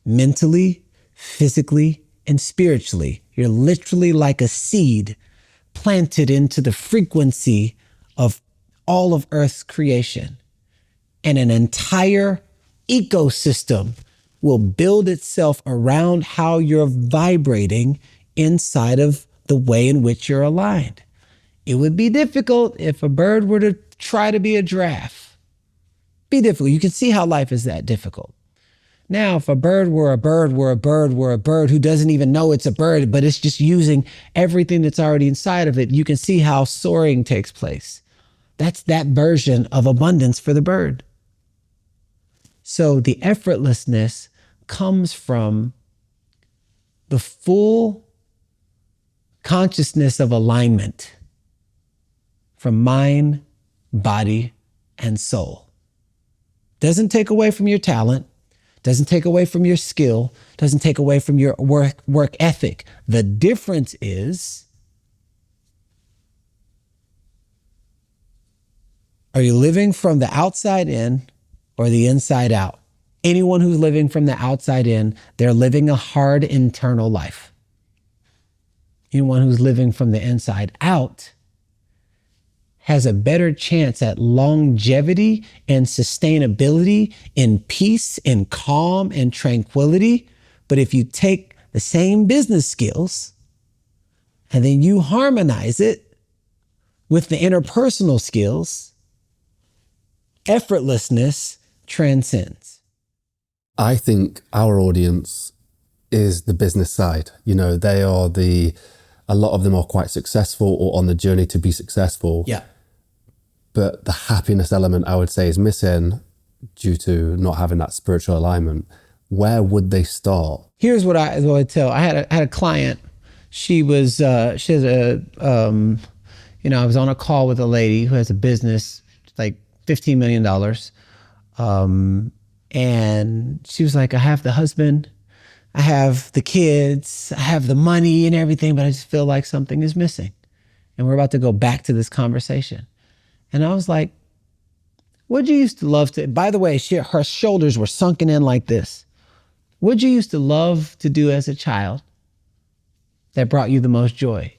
mentally, physically, and spiritually, you're literally like a seed planted into the frequency of all of Earth's creation, and an entire ecosystem will build itself around how you're vibrating inside of the way in which you're aligned. It would be difficult if a bird were to try to be a giraffe. Be difficult. You can see how life is that difficult. Now, if a bird were a bird who doesn't even know it's a bird, but it's just using everything that's already inside of it, you can see how soaring takes place. That's that version of abundance for the bird. So the effortlessness comes from the full consciousness of alignment from mind, body, and soul. Doesn't take away from your talent, doesn't take away from your skill, doesn't take away from your work ethic. The difference is Are you living from the outside in or the inside out? Anyone who's living from the outside in, they're living a hard internal life. Anyone who's living from the inside out has a better chance at longevity and sustainability in peace and calm and tranquility. But if you take the same business skills and then you harmonize it with the interpersonal skills, effortlessness transcends. I think our audience is the business side. You know, a lot of them are quite successful or on the journey to be successful. Yeah. But the happiness element, I would say, is missing due to not having that spiritual alignment. Where would they start? Here's what I would tell. I had a client. She has I was on a call with a lady who has a business, like $15 million. And she was like, I have the husband, I have the kids, I have the money and everything, but I just feel like something is missing. And we're about to go back to this conversation. And I was like, what'd you used to love to, by the way, her shoulders were sunken in like this. What'd you used to love to do as a child that brought you the most joy?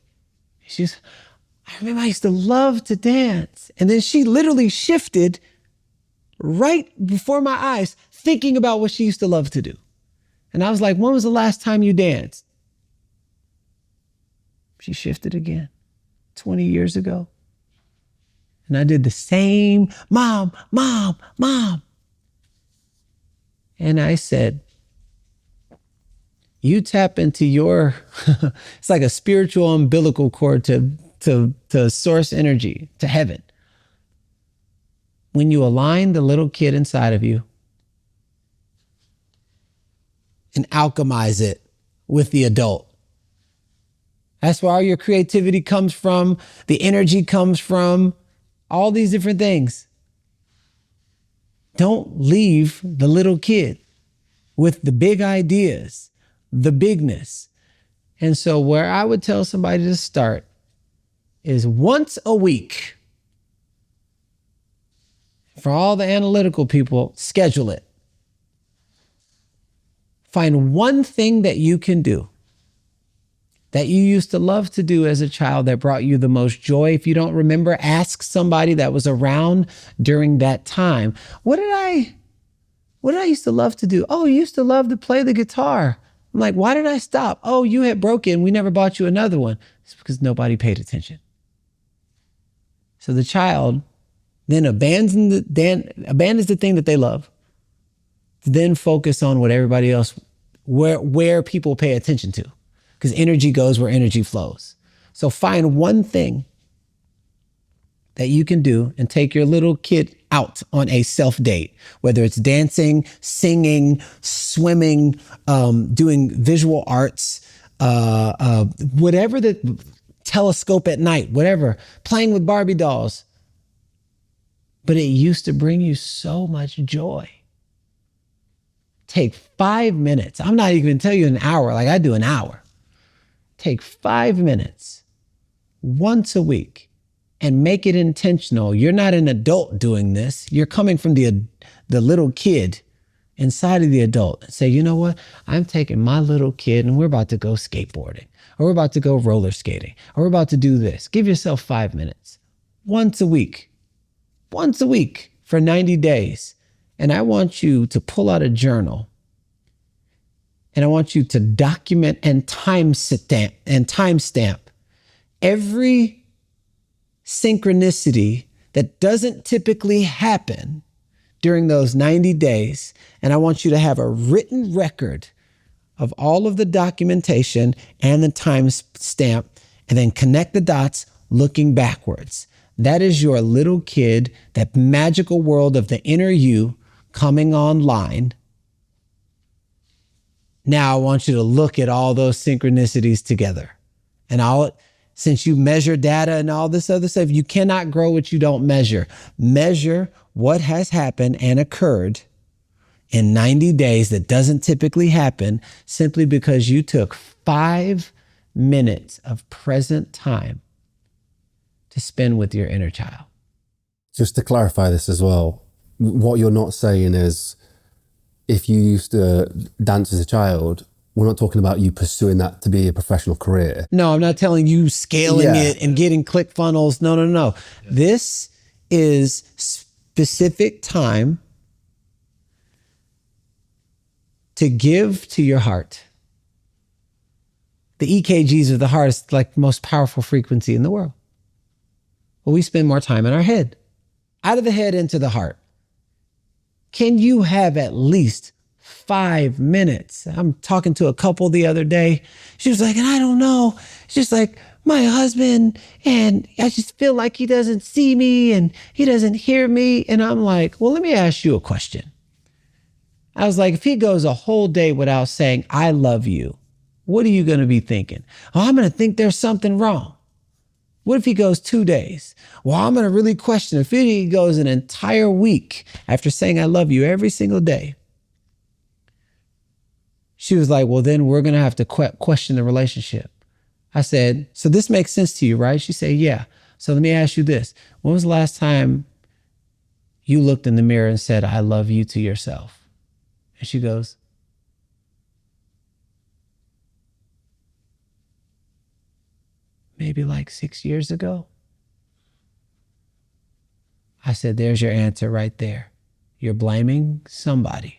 She's, I remember I used to love to dance. And then she literally shifted right before my eyes, thinking about what she used to love to do. And I was like, when was the last time you danced? She shifted again, 20 years ago. And I did the same, mom. And I said, you tap into your, it's like a spiritual umbilical cord to source energy, to heaven. When you align the little kid inside of you and alchemize it with the adult. That's where all your creativity comes from, the energy comes from, all these different things. Don't leave the little kid with the big ideas, the bigness. And so where I would tell somebody to start is once a week. For all the analytical people, schedule it. Find one thing that you can do that you used to love to do as a child that brought you the most joy. If you don't remember, ask somebody that was around during that time. What did I used to love to do? Oh, you used to love to play the guitar. I'm like, why did I stop? Oh, you had broken. We never bought you another one. It's because nobody paid attention. So the child then abandons the thing that they love, to then focus on what everybody else, where people pay attention to, because energy goes where energy flows. So find one thing that you can do and take your little kid out on a self date, whether it's dancing, singing, swimming, doing visual arts, whatever, the telescope at night, whatever, playing with Barbie dolls. But it used to bring you so much joy. Take 5 minutes. I'm not even going to tell you an hour, like I do an hour. Take 5 minutes once a week and make it intentional. You're not an adult doing this. You're coming from the little kid inside of the adult and say, you know what? I'm taking my little kid and we're about to go skateboarding, or we're about to go roller skating, or we're about to do this. Give yourself 5 minutes once a week for 90 days. And I want you to pull out a journal and I want you to document and timestamp every synchronicity that doesn't typically happen during those 90 days. And I want you to have a written record of all of the documentation and the timestamp, and then connect the dots looking backwards. That is your little kid, that magical world of the inner you coming online. Now I want you to look at all those synchronicities together. And since you measure data and all this other stuff, you cannot grow what you don't measure. Measure what has happened and occurred in 90 days that doesn't typically happen, simply because you took 5 minutes of present time to spend with your inner child. Just to clarify this as well, what you're not saying is if you used to dance as a child, we're not talking about you pursuing that to be a professional career. No, I'm not telling you scaling it and getting click funnels. No. This is specific time to give to your heart. The EKGs of the heart is like the most powerful frequency in the world. But we spend more time in our head. Out of the head into the heart. Can you have at least 5 minutes? I'm talking to a couple the other day. She was like, and I don't know. It's just like my husband, and I just feel like he doesn't see me and he doesn't hear me. And I'm like, well, let me ask you a question. I was like, if he goes a whole day without saying, I love you, what are you going to be thinking? Oh, I'm going to think there's something wrong. What if he goes 2 days? Well, I'm going to really question if he goes an entire week after saying I love you every single day. She was like, well, then we're going to have to question the relationship. I said, so this makes sense to you, right? She said, yeah. So let me ask you this. When was the last time you looked in the mirror and said, I love you to yourself? And she goes, maybe like 6 years ago. I said, there's your answer right there. You're blaming somebody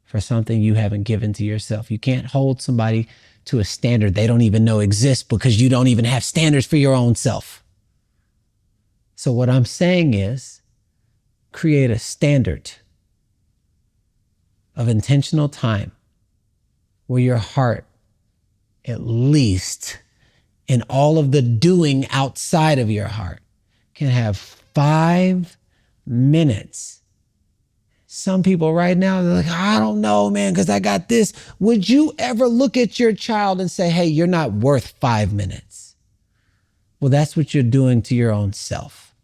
for something you haven't given to yourself. You can't hold somebody to a standard they don't even know exists because you don't even have standards for your own self. So what I'm saying is create a standard of intentional time where your heart, at least in all of the doing outside of your heart, can have 5 minutes. Some people right now, they're like, I don't know, man, because I got this. Would you ever look at your child and say, hey, you're not worth 5 minutes? Well, that's what you're doing to your own self.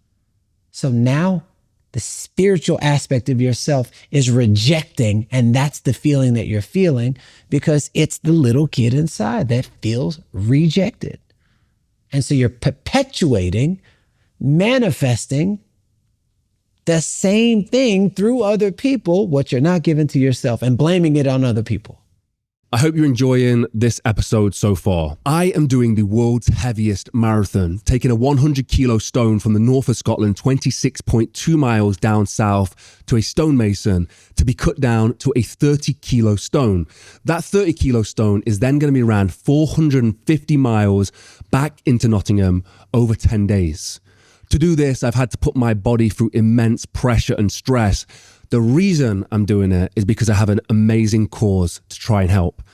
So now the spiritual aspect of yourself is rejecting, and that's the feeling that you're feeling because it's the little kid inside that feels rejected. And so you're perpetuating, manifesting the same thing through other people, what you're not giving to yourself, and blaming it on other people. I hope you're enjoying this episode so far. I am doing the world's heaviest marathon, taking a 100 kilo stone from the north of Scotland, 26.2 miles down south to a stonemason to be cut down to a 30 kilo stone. That 30 kilo stone is then going to be ran 450 miles back into Nottingham over 10 days. To do this, I've had to put my body through immense pressure and stress. The reason I'm doing it is because I have an amazing cause to try and help.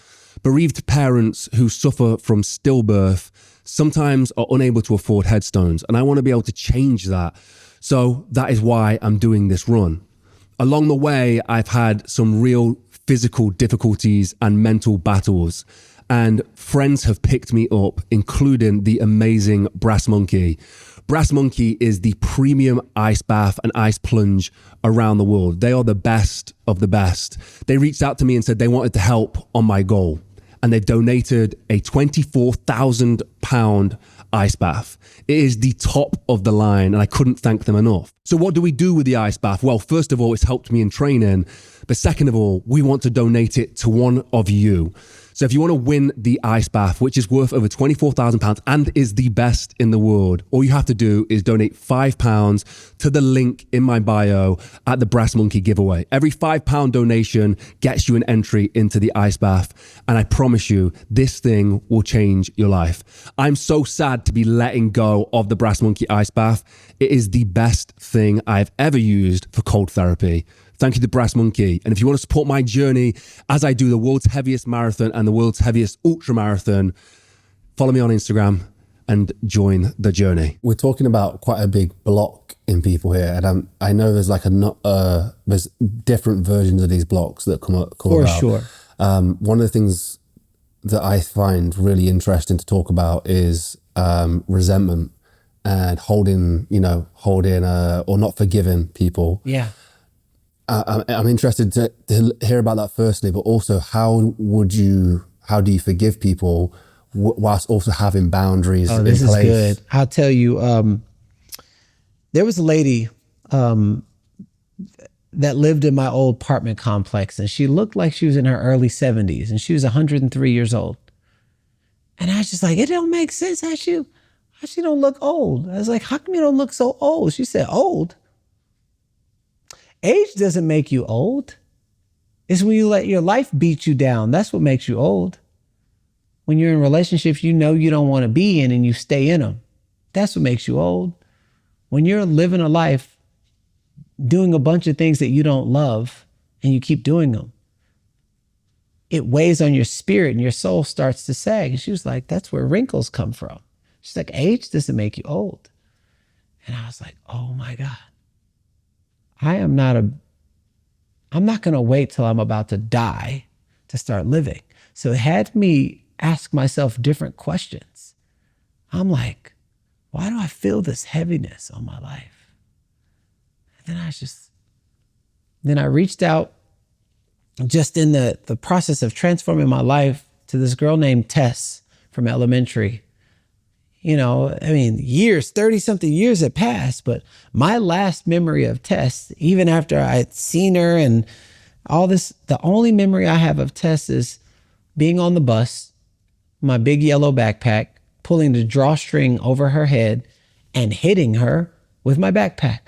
Bereaved parents who suffer from stillbirth sometimes are unable to afford headstones, and I want to be able to change that. So that is why I'm doing this run. Along the way, I've had some real physical difficulties and mental battles, and friends have picked me up, including the amazing Brass Monkey. Brass Monkey is the premium ice bath and ice plunge around the world. They are the best of the best. They reached out to me and said they wanted to help on my goal. And they've donated a £24,000 ice bath. It is the top of the line, and I couldn't thank them enough. So what do we do with the ice bath? Well, first of all, it's helped me in training. But second of all, we want to donate it to one of you. So if you want to win the ice bath, which is worth over £24,000 and is the best in the world, all you have to do is donate £5 to the link in my bio at the Brass Monkey giveaway. Every £5 donation gets you an entry into the ice bath. And I promise you, this thing will change your life. I'm so sad to be letting go of the Brass Monkey ice bath. It is the best thing I've ever used for cold therapy. Thank you to Brass Monkey. And if you want to support my journey as I do the world's heaviest marathon and the world's heaviest ultra marathon, follow me on Instagram and join the journey. We're talking about quite a big block in people here, and I know there's like there's different versions of these blocks that come about. For sure. One of the things that I find really interesting to talk about is resentment and holding or not forgiving people. Yeah. I'm interested to hear about that firstly, but also how do you forgive people whilst also having boundaries in place? This is good. I'll tell you, there was a lady that lived in my old apartment complex, and she looked like she was in her early 70s, and she was 103 years old. And I was just like, it don't make sense how she don't look old. I was like, how come you don't look so old? She said, old? Age doesn't make you old. It's when you let your life beat you down. That's what makes you old. When you're in relationships you know you don't want to be in and you stay in them. That's what makes you old. When you're living a life doing a bunch of things that you don't love and you keep doing them, it weighs on your spirit and your soul starts to sag. And she was like, that's where wrinkles come from. She's like, age doesn't make you old. And I was like, oh my God. I'm not going to wait till I'm about to die to start living. So it had me ask myself different questions. I'm like, why do I feel this heaviness on my life? And then I reached out just in the process of transforming my life to this girl named Tess from elementary. You know, I mean, 30-something years had passed, but my last memory of Tess, even after I'd seen her and all this, the only memory I have of Tess is being on the bus, my big yellow backpack, pulling the drawstring over her head and hitting her with my backpack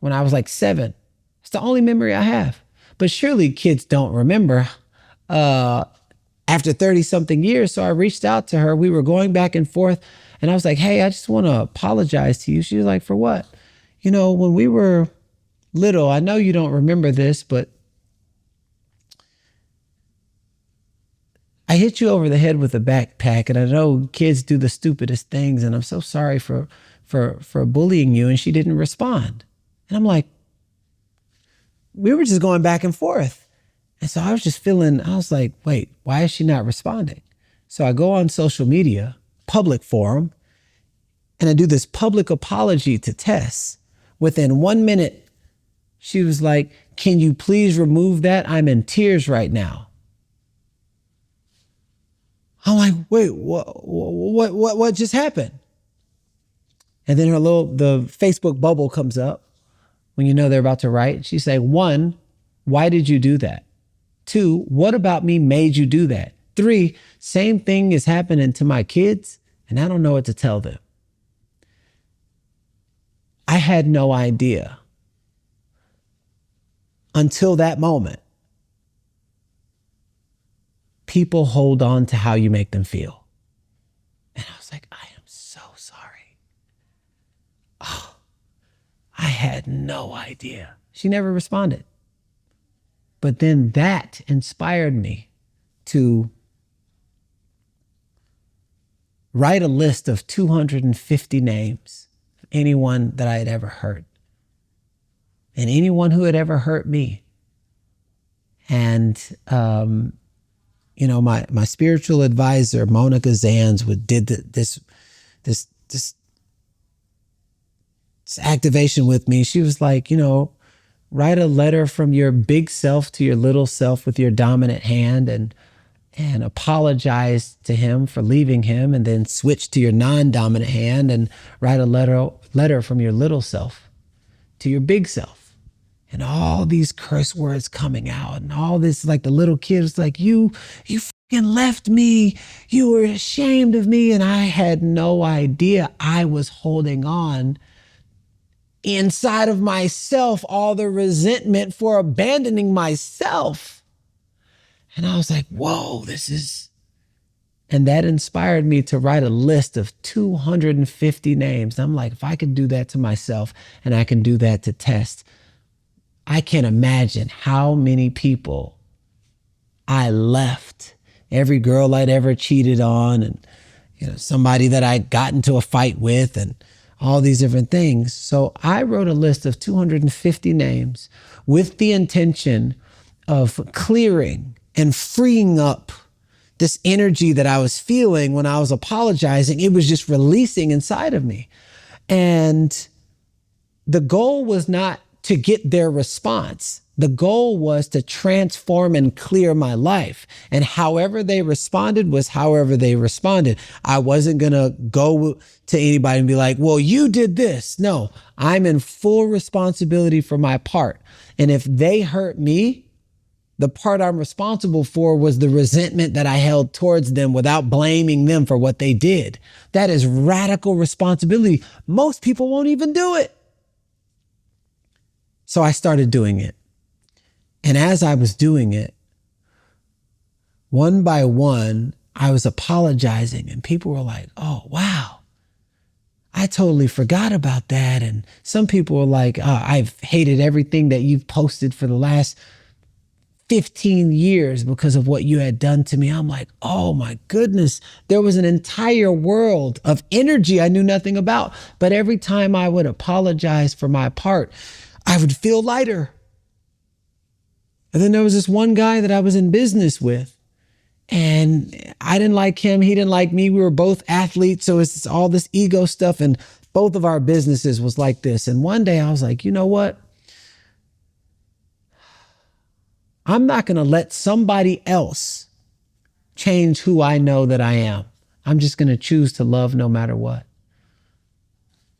when I was like 7. It's the only memory I have. But surely kids don't remember after 30-something years. So I reached out to her. We were going back and forth. And I was like, hey, I just want to apologize to you. She was like, for what? You know, when we were little, I know you don't remember this, but I hit you over the head with a backpack. And I know kids do the stupidest things. And I'm so sorry for bullying you. And she didn't respond. And I'm like, we were just going back and forth. And so I was like, wait, why is she not responding? So I go on social media, public forum, and I do this public apology to Tess. Within 1 minute, she was like, can you please remove that? I'm in tears right now. I'm like, wait, what just happened? And then the Facebook bubble comes up when you know they're about to write. She say, 1, why did you do that? 2, what about me made you do that? 3, same thing is happening to my kids and I don't know what to tell them. I had no idea until that moment. People hold on to how you make them feel. And I was like, I am so sorry. Oh, I had no idea. She never responded. But then that inspired me to write a list of 250 names of anyone that I had ever hurt and anyone who had ever hurt me. And, you know, my spiritual advisor, Monica Zanz, did this activation with me. She was like, you know, write a letter from your big self to your little self with your dominant hand and apologize to him for leaving him, and then switch to your non-dominant hand and write a letter from your little self to your big self. And all these curse words coming out and all this, like the little kid was like, you fucking left me. You were ashamed of me. And I had no idea I was holding on inside of myself, all the resentment for abandoning myself. And I was like, whoa, and that inspired me to write a list of 250 names. I'm like, if I could do that to myself and I can do that to Tess, I can't imagine how many people I left. Every girl I'd ever cheated on, and you know, somebody that I got into a fight with, and all these different things. So I wrote a list of 250 names with the intention of clearing and freeing up this energy that I was feeling when I was apologizing. It was just releasing inside of me. And the goal was not to get their response. The goal was to transform and clear my life. And however they responded was however they responded. I wasn't going to go to anybody and be like, well, you did this. No, I'm in full responsibility for my part. And if they hurt me, the part I'm responsible for was the resentment that I held towards them without blaming them for what they did. That is radical responsibility. Most people won't even do it. So I started doing it. And as I was doing it, one by one, I was apologizing and people were like, oh, wow, I totally forgot about that. And some people were like, oh, I've hated everything that you've posted for the last 15 years because of what you had done to me. I'm like, oh my goodness, there was an entire world of energy I knew nothing about. But every time I would apologize for my part, I would feel lighter. And then there was this one guy that I was in business with, and I didn't like him. He didn't like me. We were both athletes. So it's all this ego stuff. And both of our businesses was like this. And one day I was like, you know what? I'm not going to let somebody else change who I know that I am. I'm just going to choose to love no matter what.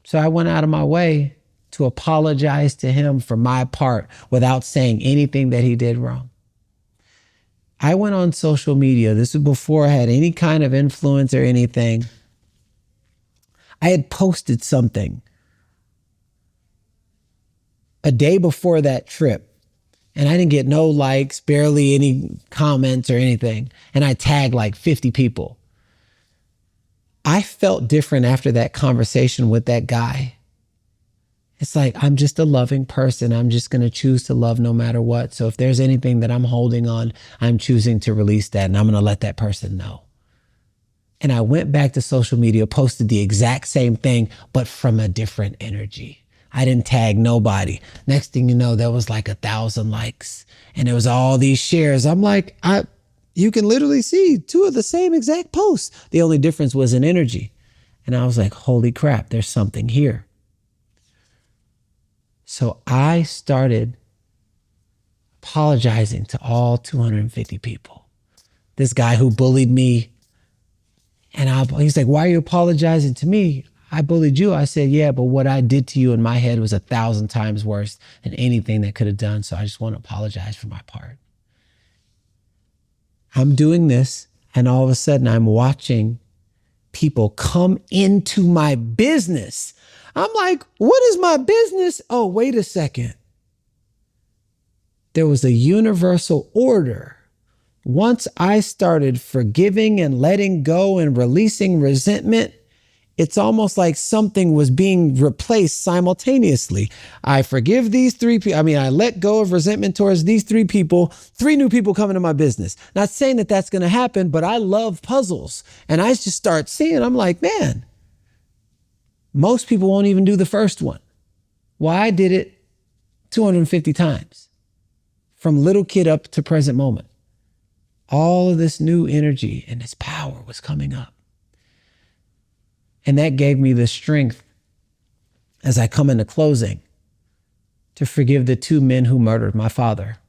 So I went out of my way to apologize to him for my part without saying anything that he did wrong. I went on social media. This was before I had any kind of influence or anything. I had posted something a day before that trip, and I didn't get no likes, barely any comments or anything. And I tagged like 50 people. I felt different after that conversation with that guy. It's like, I'm just a loving person. I'm just going to choose to love no matter what. So if there's anything that I'm holding on, I'm choosing to release that, and I'm going to let that person know. And I went back to social media, posted the exact same thing, but from a different energy. I didn't tag nobody. Next thing you know, there was like 1,000 likes, and there was all these shares. I'm like, you can literally see two of the same exact posts. The only difference was in energy. And I was like, holy crap, there's something here. So I started apologizing to all 250 people. This guy who bullied me, and he's like, why are you apologizing to me? I bullied you. I said, yeah, but what I did to you in my head was 1,000 times worse than anything that could have done. So I just want to apologize for my part. I'm doing this, and all of a sudden I'm watching people come into my business. I'm like, what is my business? Oh, wait a second. There was a universal order. Once I started forgiving and letting go and releasing resentment, it's almost like something was being replaced simultaneously. I forgive these three people. I let go of resentment towards these three people, 3 new people come into my business. Not saying that that's going to happen, but I love puzzles. And I just start seeing, I'm like, man, most people won't even do the first one. Well, I did it 250 times from little kid up to present moment. All of this new energy and this power was coming up. And that gave me the strength as I come into closing to forgive the 2 men who murdered my father.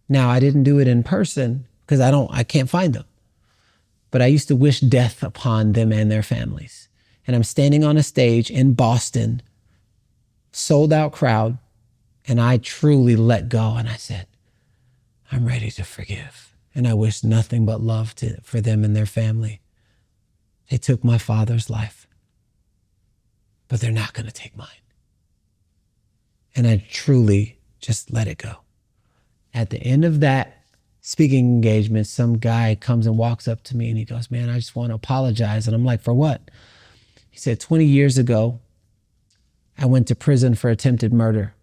Now, I didn't do it in person because I can't find them. But I used to wish death upon them and their families. And I'm standing on a stage in Boston, sold out crowd, and I truly let go. And I said, I'm ready to forgive. And I wish nothing but love for them and their family. They took my father's life, but they're not going to take mine. And I truly just let it go. At the end of that speaking engagement, some guy comes and walks up to me and he goes, man, I just want to apologize. And I'm like, for what? He said, 20 years ago, I went to prison for attempted murder.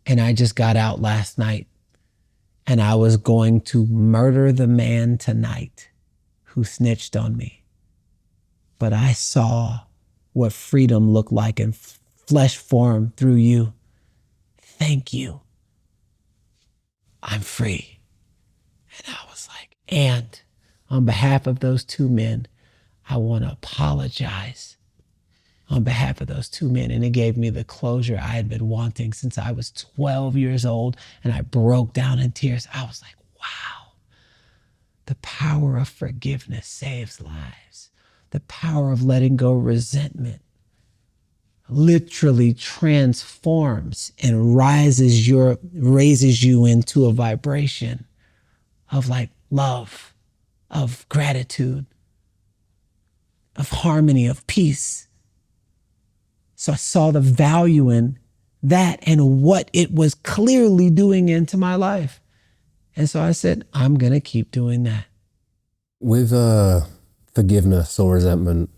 And I just got out last night. And I was going to murder the man tonight who snitched on me. But I saw what freedom looked like in flesh form through you. Thank you. I'm free. And I was like, and on behalf of those 2 men, I want to apologize on behalf of those two men. And it gave me the closure I had been wanting since I was 12 years old. And I broke down in tears. I was like, wow, the power of forgiveness saves lives. The power of letting go of resentment literally transforms and raises you into a vibration of like love, of gratitude, of harmony, of peace. So I saw the value in that and what it was clearly doing into my life. And so I said, I'm going to keep doing that. With forgiveness or resentment,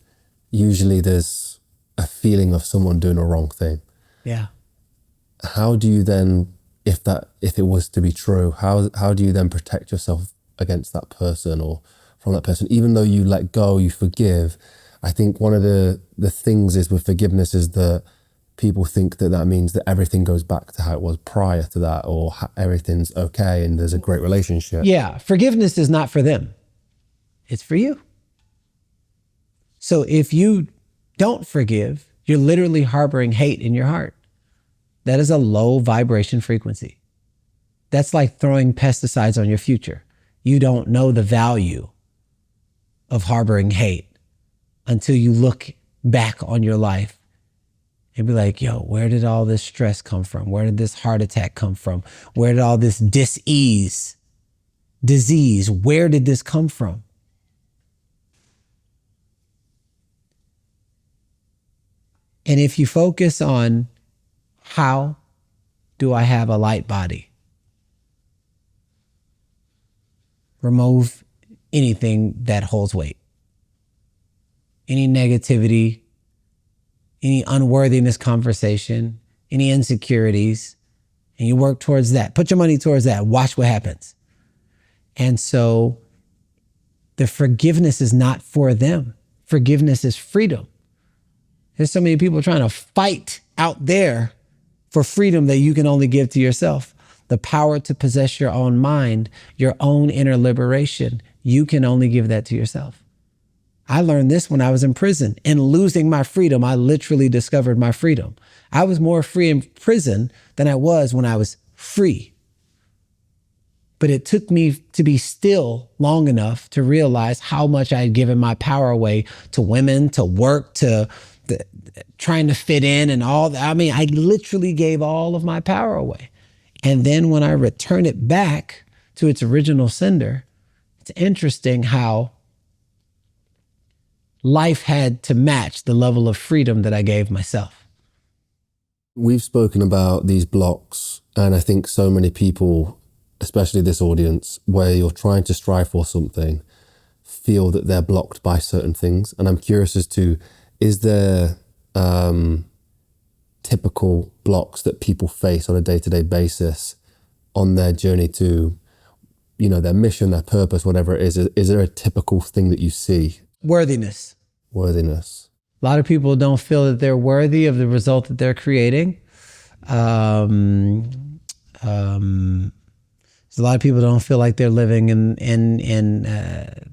usually there's a feeling of someone doing a wrong thing. Yeah. How do you then, if it was to be true, how do you then protect yourself against that person or from that person? Even though you let go, you forgive. I think one of the things is with forgiveness is that people think that means that everything goes back to how it was prior to that, or everything's okay and there's a great relationship. Yeah. Forgiveness is not for them. It's for you. So if you don't forgive, you're literally harboring hate in your heart. That is a low vibration frequency. That's like throwing pesticides on your future. You don't know the value of harboring hate until you look back on your life and be like, yo, where did all this stress come from? Where did this heart attack come from? Where did all this disease, where did this come from? And if you focus on how do I have a light body, remove anything that holds weight, any negativity, any unworthiness conversation, any insecurities, and you work towards that. Put your money towards that. Watch what happens. And so the forgiveness is not for them. Forgiveness is freedom. There's so many people trying to fight out there for freedom that you can only give to yourself. The power to possess your own mind, your own inner liberation, you can only give that to yourself. I learned this when I was in prison. In losing my freedom, I literally discovered my freedom. I was more free in prison than I was when I was free. But it took me to be still long enough to realize how much I had given my power away to women, to work, to trying to fit in and all that. I mean, I literally gave all of my power away. And then when I return it back to its original sender, it's interesting how life had to match the level of freedom that I gave myself. We've spoken about these blocks, and I think so many people, especially this audience, where you're trying to strive for something, feel that they're blocked by certain things. And I'm curious as to, is there typical blocks that people face on a day-to-day basis on their journey to, their mission, their purpose, whatever it is? Is there a typical thing that you see? Worthiness. Worthiness. A lot of people don't feel that they're worthy of the result that they're creating. A lot of people don't feel like they're living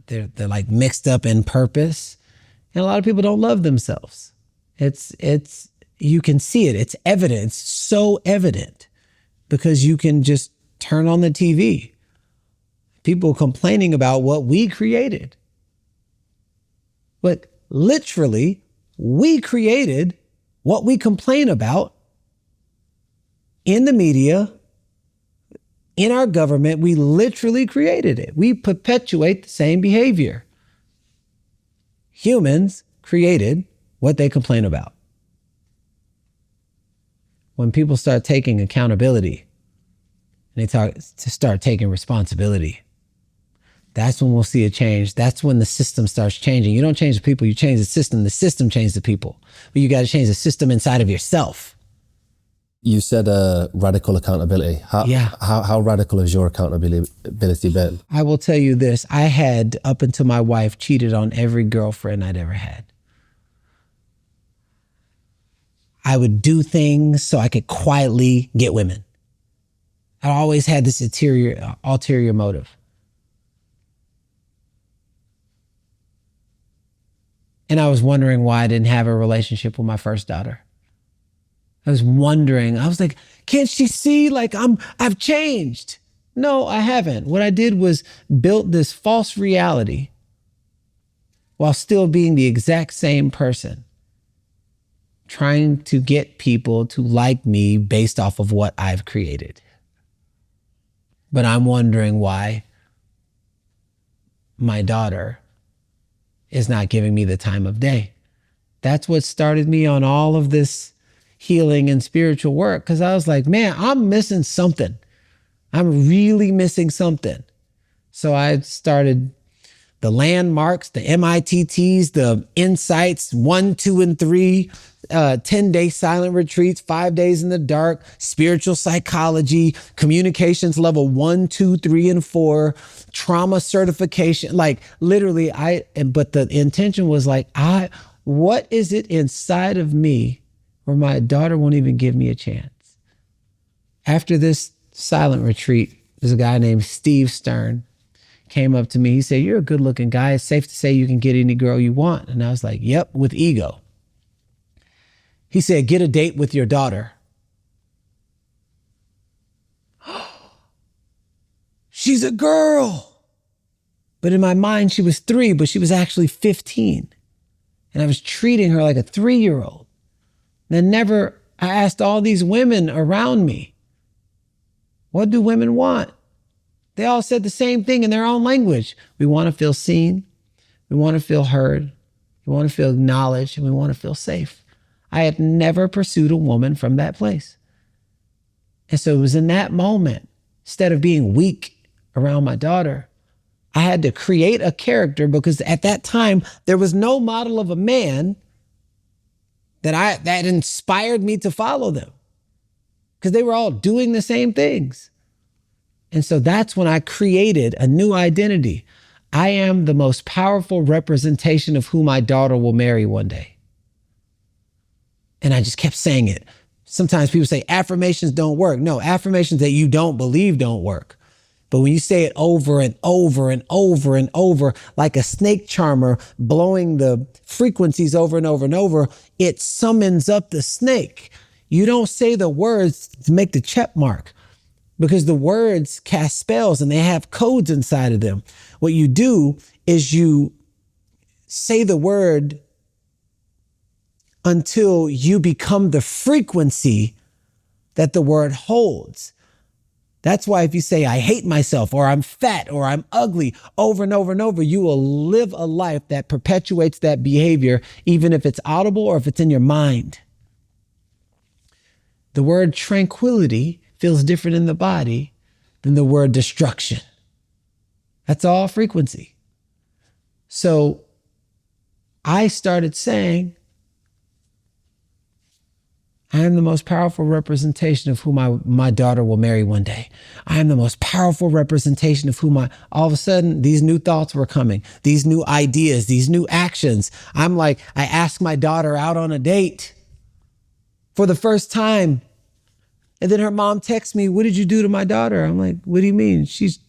they're like mixed up in purpose. And a lot of people don't love themselves. You can see it. It's evident. It's so evident because you can just turn on the TV. People complaining about what we created. But literally, we created what we complain about in the media, in our government. We literally created it. We perpetuate the same behavior. Humans created what they complain about. When people start taking accountability and they start taking responsibility, that's when we'll see a change. That's when the system starts changing. You don't change the people, you change the system. The system changes the people. But you got to change the system inside of yourself. You said radical accountability. How radical has your accountability been? I will tell you this. I had, up until my wife, cheated on every girlfriend I'd ever had. I would do things so I could quietly get women. I always had this ulterior motive. And I was wondering why I didn't have a relationship with my first daughter. I was wondering, I was like, can't she see like I've changed? No, I haven't. What I did was built this false reality while still being the exact same person, trying to get people to like me based off of what I've created. But I'm wondering why my daughter is not giving me the time of day. That's what started me on all of this healing and spiritual work, because I was like, man, I'm missing something. I'm really missing something. So I started the landmarks, the MITTs, the insights, 1, 2, and 3, 10-day silent retreats, 5 days in the dark, spiritual psychology, communications level 1, 2, 3, and 4, trauma certification. Like literally but the intention was like, what is it inside of me where my daughter won't even give me a chance? After this silent retreat, there's a guy named Steve Stern came up to me. He said, you're a good looking guy. It's safe to say you can get any girl you want. And I was like, yep, with ego. He said, get a date with your daughter. She's a girl. But in my mind, she was 3, but she was actually 15. And I was treating her like a 3-year-old. And I asked all these women around me, what do women want? They all said the same thing in their own language. We want to feel seen. We want to feel heard. We want to feel acknowledged, and we want to feel safe. I had never pursued a woman from that place. And so it was in that moment, instead of being weak around my daughter, I had to create a character, because at that time, there was no model of a man that inspired me to follow them, because they were all doing the same things. And so that's when I created a new identity. I am the most powerful representation of who my daughter will marry one day. And I just kept saying it. Sometimes people say affirmations don't work. No, affirmations that you don't believe don't work. But when you say it over and over and over and over, like a snake charmer blowing the frequencies over and over and over, it summons up the snake. You don't say the words to make the check mark, because the words cast spells and they have codes inside of them. What you do is you say the word until you become the frequency that the word holds. That's why if you say, I hate myself, or I'm fat, or I'm ugly, over and over and over, you will live a life that perpetuates that behavior, even if it's audible or if it's in your mind. The word tranquility feels different in the body than the word destruction. That's all frequency. So I started saying, I am the most powerful representation of who my daughter will marry one day. I am the most powerful representation of all of a sudden, these new thoughts were coming, these new ideas, these new actions. I'm like, I asked my daughter out on a date for the first time. And then her mom texts me, what did you do to my daughter? I'm like, what do you mean? She's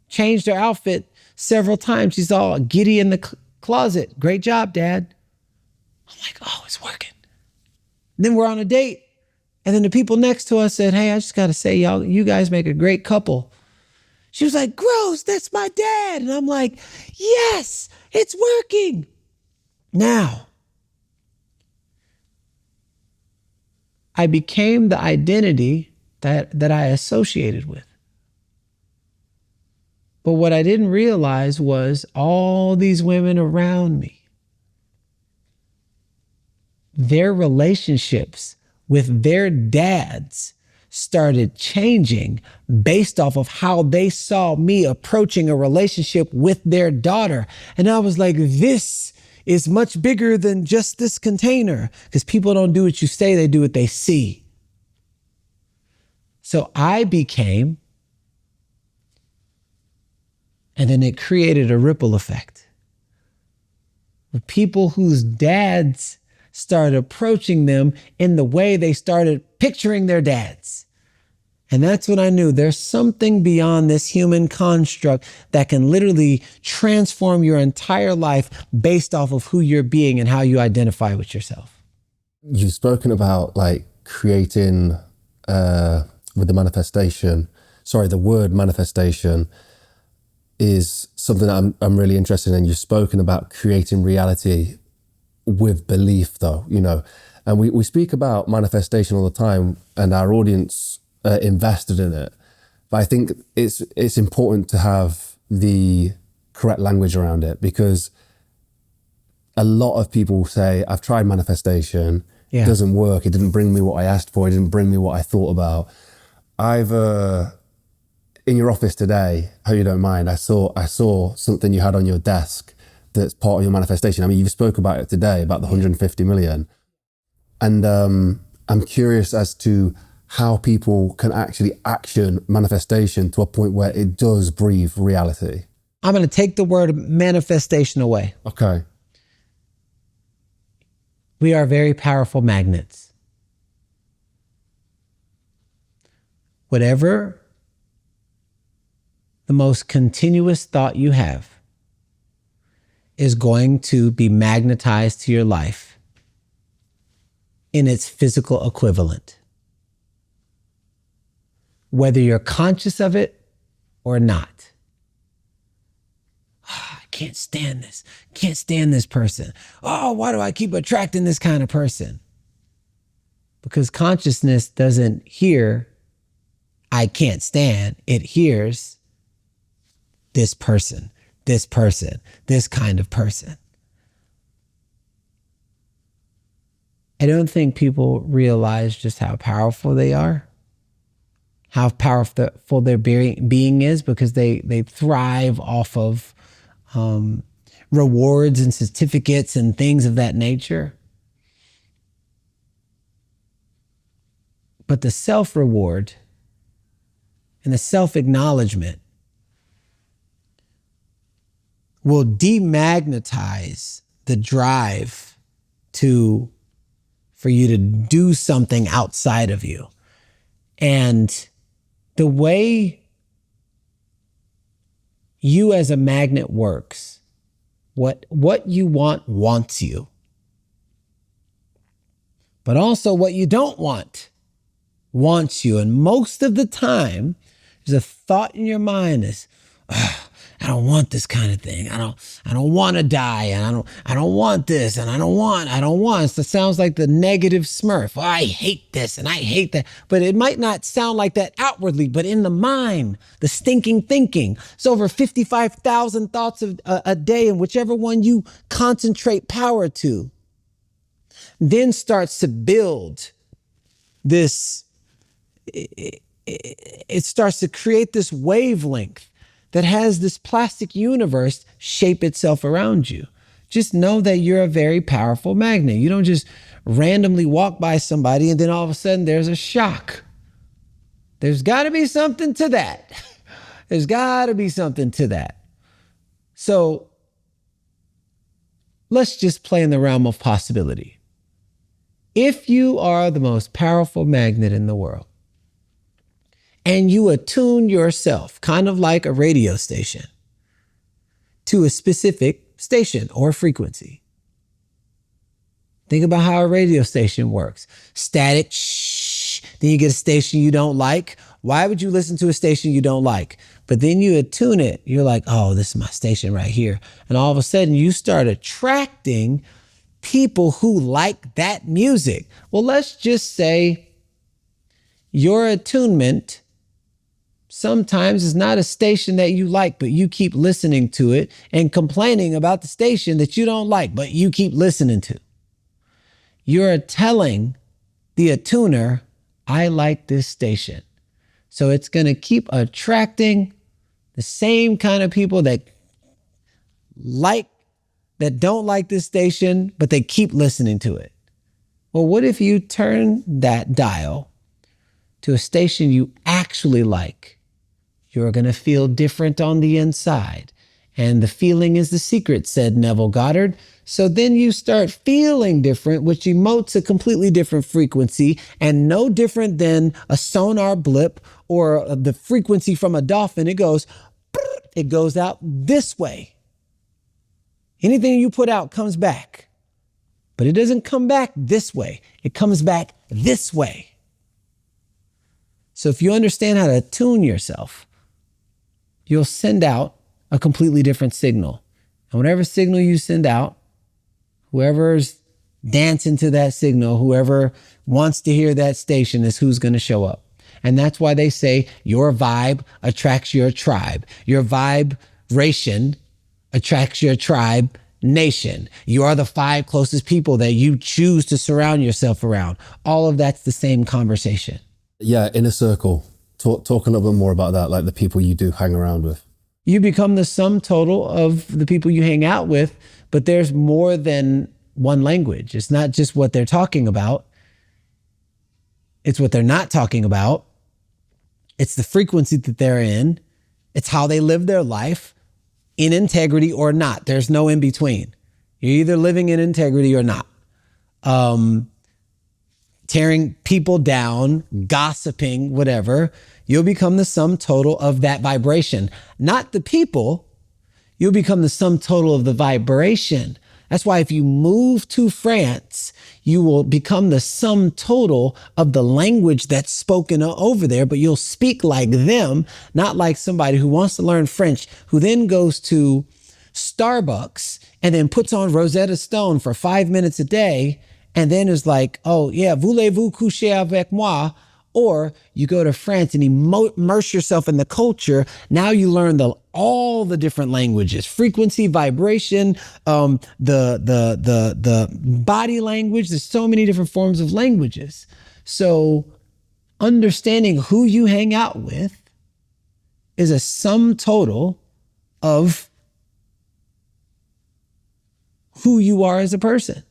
changed her outfit several times. She's all giddy in the closet. Great job, Dad. I'm like, oh, it's working. Then we're on a date. And then the people next to us said, hey, I just got to say, you guys make a great couple. She was like, gross, that's my dad. And I'm like, yes, it's working. Now, I became the identity that I associated with. But what I didn't realize was all these women around me, their relationships with their dads started changing based off of how they saw me approaching a relationship with their daughter. And I was like, this is much bigger than just this container, because people don't do what you say, they do what they see. So I became, and then it created a ripple effect. People whose dads started approaching them in the way they started picturing their dads. And that's when I knew there's something beyond this human construct that can literally transform your entire life based off of who you're being and how you identify with yourself. You've spoken about like creating with the manifestation. Sorry, the word manifestation is something that I'm really interested in. You've spoken about creating reality with belief though, you know, and we speak about manifestation all the time and our audience invested in it. But I think it's important to have the correct language around it, because a lot of people say, I've tried manifestation, it doesn't work, it didn't bring me what I asked for, it didn't bring me what I thought about. I've in your office today, hope you don't mind, I saw something you had on your desk that's part of your manifestation. I mean, you spoke about it today, about the 150 million. And I'm curious as to how people can actually action manifestation to a point where it does breathe reality. I'm going to take the word manifestation away. Okay. We are very powerful magnets. Whatever the most continuous thought you have is going to be magnetized to your life in its physical equivalent, whether you're conscious of it or not. I can't stand this. Can't stand this person. Oh, why do I keep attracting this kind of person? Because consciousness doesn't hear, I can't stand. It hears this person, this kind of person. I don't think people realize just how powerful they are, how powerful their being is, because they thrive off of rewards and certificates and things of that nature. But the self-reward and the self-acknowledgement will demagnetize the drive for you to do something outside of you. And the way you as a magnet works, what you want wants you. But also what you don't want wants you. And most of the time, there's a thought in your mind is, I don't want this kind of thing. I don't want to die, and I don't want this, and I don't want. So it sounds like the negative Smurf. Oh, I hate this and I hate that. But it might not sound like that outwardly, but in the mind, the stinking thinking. It's over 55,000 thoughts a day, and whichever one you concentrate power to, then starts to build this. It starts to create this wavelength that has this plastic universe shape itself around you. Just know that you're a very powerful magnet. You don't just randomly walk by somebody and then all of a sudden there's a shock. There's got to be something to that. There's got to be something to that. So let's just play in the realm of possibility. If you are the most powerful magnet in the world, and you attune yourself, kind of like a radio station, to a specific station or frequency. Think about how a radio station works. Static, shh. Then you get a station you don't like. Why would you listen to a station you don't like? But then you attune it. You're like, oh, this is my station right here. And all of a sudden you start attracting people who like that music. Well, let's just say your attunement sometimes is not a station that you like, but you keep listening to it and complaining about the station that you don't like, but you keep listening to. You're telling the attuner, I like this station. So it's going to keep attracting the same kind of people that don't like this station, but they keep listening to it. Well, what if you turn that dial to a station you actually like? You're going to feel different on the inside, And the feeling is the secret, said Neville Goddard. So then you start feeling different, which emotes a completely different frequency and no different than a sonar blip or the frequency from a dolphin. It goes out this way. Anything you put out comes back, but it doesn't come back this way. It comes back this way. So if you understand how to tune yourself, you'll send out a completely different signal. And whatever signal you send out, whoever's dancing to that signal, whoever wants to hear that station is who's going to show up. And that's why they say your vibe attracts your tribe. Your vibration attracts your tribe nation. You are the 5 closest people that you choose to surround yourself around. All of that's the same conversation. Yeah, inner circle. Talk a little bit more about that, like the people you do hang around with. You become the sum total of the people you hang out with, but there's more than one language. It's not just what they're talking about. It's what they're not talking about. It's the frequency that they're in. It's how they live their life in integrity or not. There's no in between. You're either living in integrity or not. Tearing people down, gossiping, whatever, you'll become the sum total of that vibration. Not the people, you'll become the sum total of the vibration. That's why if you move to France, you will become the sum total of the language that's spoken over there, but you'll speak like them, not like somebody who wants to learn French, who then goes to Starbucks and then puts on Rosetta Stone for 5 minutes a day and then is like, oh yeah, voulez-vous coucher avec moi? Or you go to France and immerse yourself in the culture. Now you learn all the different languages, frequency, vibration, the body language. There's so many different forms of languages. So understanding who you hang out with is a sum total of who you are as a person.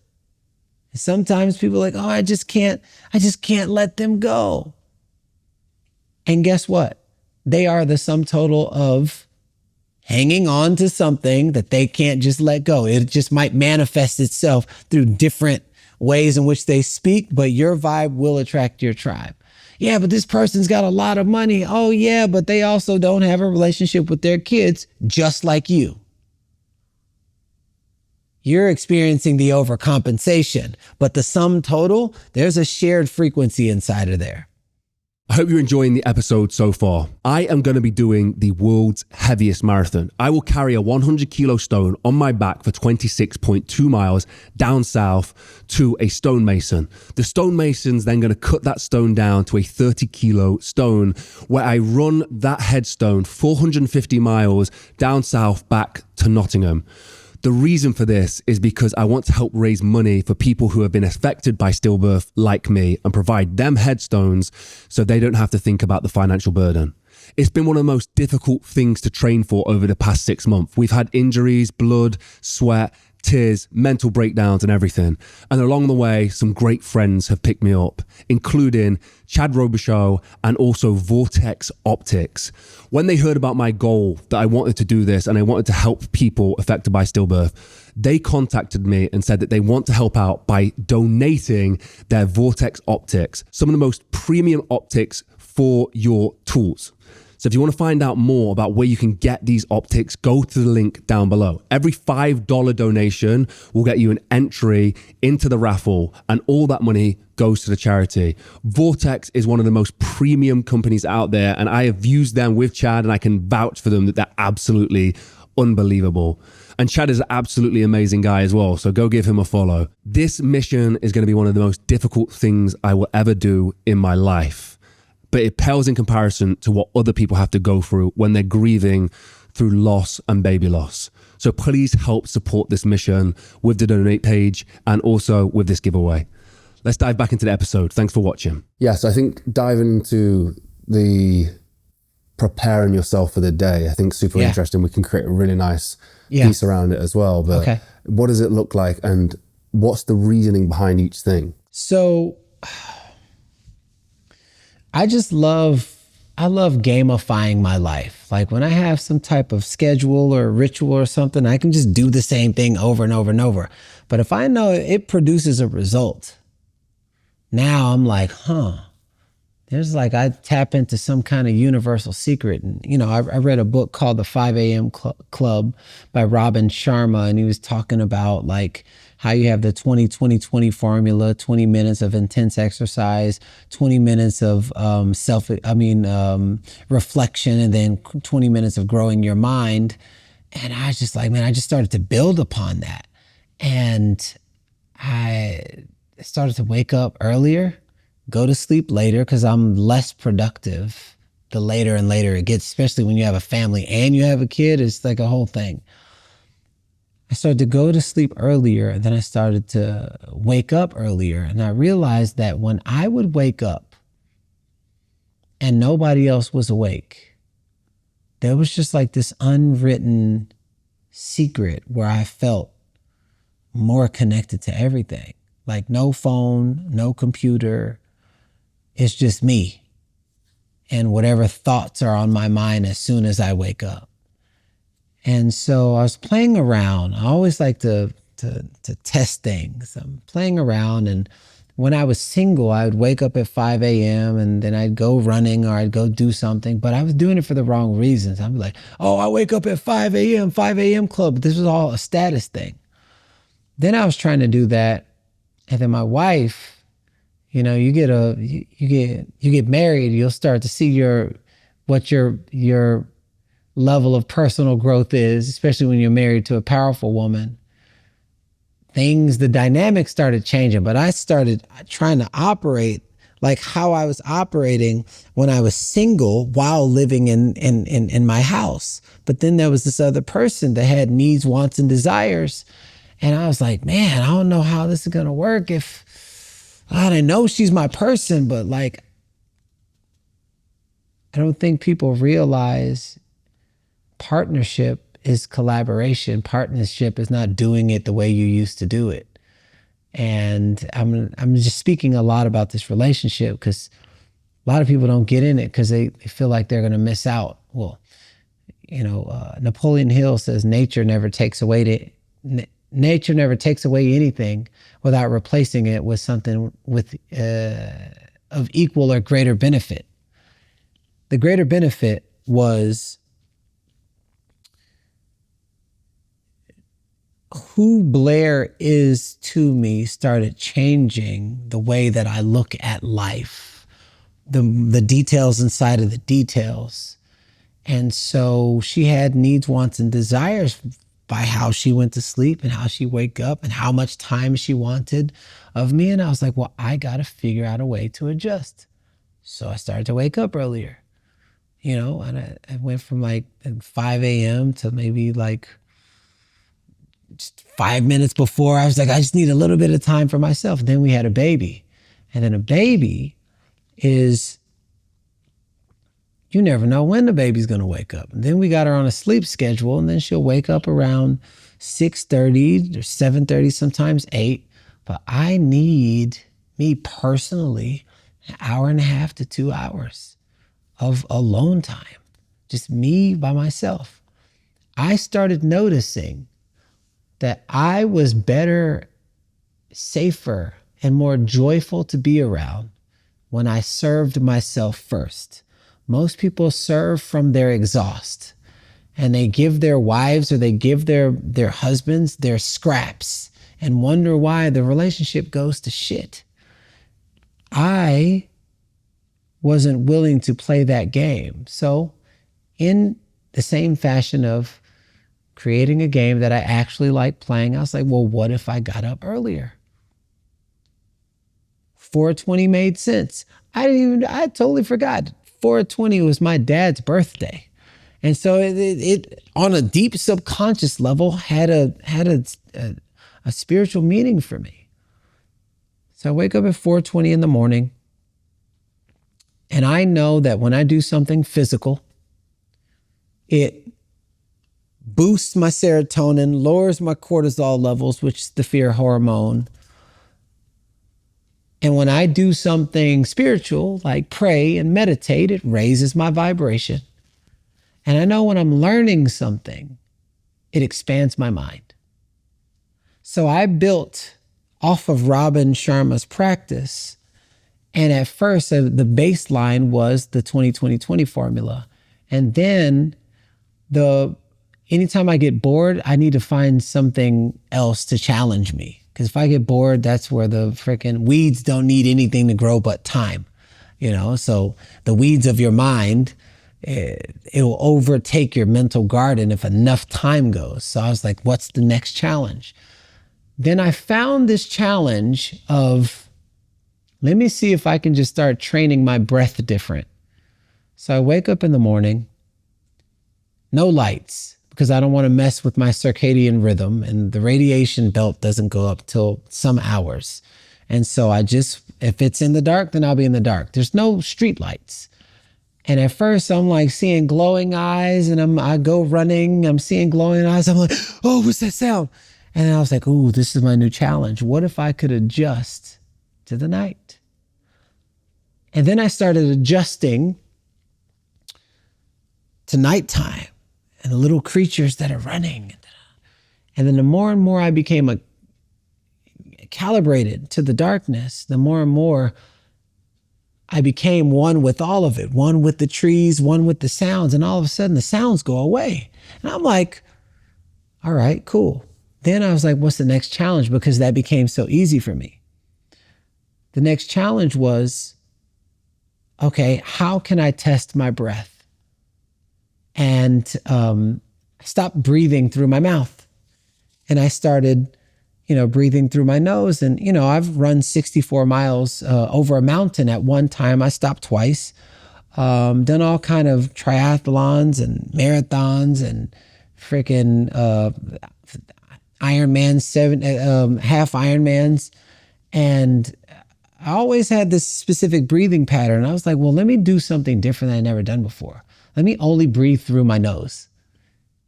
Sometimes people are like, oh, I just can't let them go. And guess what? They are the sum total of hanging on to something that they can't just let go. It just might manifest itself through different ways in which they speak, but your vibe will attract your tribe. Yeah, but this person's got a lot of money. Oh yeah, but they also don't have a relationship with their kids, just like you. You're experiencing the overcompensation, but the sum total, there's a shared frequency inside of there. I hope you're enjoying the episode so far. I am going to be doing the world's heaviest marathon. I will carry a 100 kilo stone on my back for 26.2 miles down south to a stonemason. The stonemason's then going to cut that stone down to a 30 kilo stone where I run that headstone 450 miles down south back to Nottingham. The reason for this is because I want to help raise money for people who have been affected by stillbirth like me and provide them headstones so they don't have to think about the financial burden. It's been one of the most difficult things to train for over the past 6 months. We've had injuries, blood, sweat, tears, mental breakdowns and everything. And along the way, some great friends have picked me up, including Chad Robichaud and also Vortex Optics. When they heard about my goal that I wanted to do this and I wanted to help people affected by stillbirth, they contacted me and said that they want to help out by donating their Vortex Optics, some of the most premium optics for your tools. So if you want to find out more about where you can get these optics, go to the link down below. Every $5 donation will get you an entry into the raffle, and all that money goes to the charity. Vortex is one of the most premium companies out there, and I have used them with Chad, and I can vouch for them that they're absolutely unbelievable. And Chad is an absolutely amazing guy as well, so go give him a follow. This mission is going to be one of the most difficult things I will ever do in my life, but it pales in comparison to what other people have to go through when they're grieving through loss and baby loss. So please help support this mission with the donate page and also with this giveaway. Let's dive back into the episode. Thanks for watching. Yes, I think diving into the preparing yourself for the day, I think super interesting. We can create a really nice piece around it as well. But what does it look like and what's the reasoning behind each thing? So I just love I love gamifying my life. Like when I have some type of schedule or ritual or something, I can just do the same thing over and over and over. But if I know it produces a result, now I'm like, there's like, I tap into some kind of universal secret. And, I read a book called The 5 a.m. Club by Robin Sharma. And he was talking about like how you have the 20-20-20 formula, 20 minutes of intense exercise, 20 minutes of reflection, and then 20 minutes of growing your mind. And I was just like, man, I just started to build upon that. And I started to wake up earlier, go to sleep later because I'm less productive the later and later it gets, especially when you have a family and you have a kid. It's like a whole thing. I started to go to sleep earlier, and then I started to wake up earlier. And I realized that when I would wake up and nobody else was awake, there was just like this unwritten secret where I felt more connected to everything. Like no phone, no computer. It's just me and whatever thoughts are on my mind as soon as I wake up. And so I was playing around. I always like to test things. I'm playing around, and when I was single, I would wake up at 5 a.m. and then I'd go running or I'd go do something, but I was doing it for the wrong reasons. I'd be like, oh, I wake up at 5 a.m., 5 a.m. club. But this was all a status thing. Then I was trying to do that. And then my wife, you get married, you'll start to see what your level of personal growth is, especially when you're married to a powerful woman. The dynamics started changing, but I started trying to operate like how I was operating when I was single while living in my house. But then there was this other person that had needs, wants, and desires. And I was like, man, I don't know how this is going to work if I know she's my person, but like, I don't think people realize partnership is collaboration. Partnership is not doing it the way you used to do it. And I'm just speaking a lot about this relationship because a lot of people don't get in it because they feel like they're going to miss out. Well, Napoleon Hill says nature never takes away anything without replacing it with something of equal or greater benefit. The greater benefit was who Blair is to me started changing the way that I look at life, the details inside of the details. And so she had needs, wants, and desires by how she went to sleep and how she wake up and how much time she wanted of me. And I was like, well, I got to figure out a way to adjust. So I started to wake up earlier, and I went from like 5 a.m. to maybe like just 5 minutes before. I was like, I just need a little bit of time for myself. And then we had a baby. And then a baby is, you never know when the baby's going to wake up. And then we got her on a sleep schedule, and then she'll wake up around 6:30 or 7:30, sometimes 8. But I need, me personally, an hour and a half to 2 hours of alone time. Just me by myself. I started noticing that I was better, safer, and more joyful to be around when I served myself first. Most people serve from their exhaust, and they give their wives or they give their husbands their scraps and wonder why the relationship goes to shit. I wasn't willing to play that game. So in the same fashion of creating a game that I actually like playing, I was like, well, what if I got up earlier? 4:20 made sense. I totally forgot. 4:20 was my dad's birthday. And so it on a deep subconscious level had a spiritual meaning for me. So I wake up at 4:20 in the morning, and I know that when I do something physical, it boosts my serotonin, lowers my cortisol levels, which is the fear hormone, And when I do something spiritual, like pray and meditate, it raises my vibration. And I know when I'm learning something, it expands my mind. So I built off of Robin Sharma's practice. And at first, the baseline was the 20-20-20 formula. And then anytime I get bored, I need to find something else to challenge me. Because if I get bored, that's where the freaking weeds don't need anything to grow but time. So the weeds of your mind, it will overtake your mental garden if enough time goes. So I was like, what's the next challenge? Then I found this challenge of, let me see if I can just start training my breath different. So I wake up in the morning, no lights, because I don't want to mess with my circadian rhythm, and the radiation belt doesn't go up till some hours. And so if it's in the dark, then I'll be in the dark. There's no street lights. And at first I'm like seeing glowing eyes, and I go running, I'm seeing glowing eyes. I'm like, oh, what's that sound? And then I was like, ooh, this is my new challenge. What if I could adjust to the night? And then I started adjusting to nighttime and the little creatures that are running. And then the more and more I became calibrated to the darkness, the more and more I became one with all of it, one with the trees, one with the sounds. And all of a sudden the sounds go away. And I'm like, all right, cool. Then I was like, what's the next challenge? Because that became so easy for me. The next challenge was, okay, how can I test my breath? And stop breathing through my mouth. And I started, breathing through my nose. And, I've run 64 miles over a mountain at one time. I stopped twice. Done all kind of triathlons and marathons and freaking Ironman, half Ironmans. And I always had this specific breathing pattern. I was like, well, let me do something different that I never done before. Let me only breathe through my nose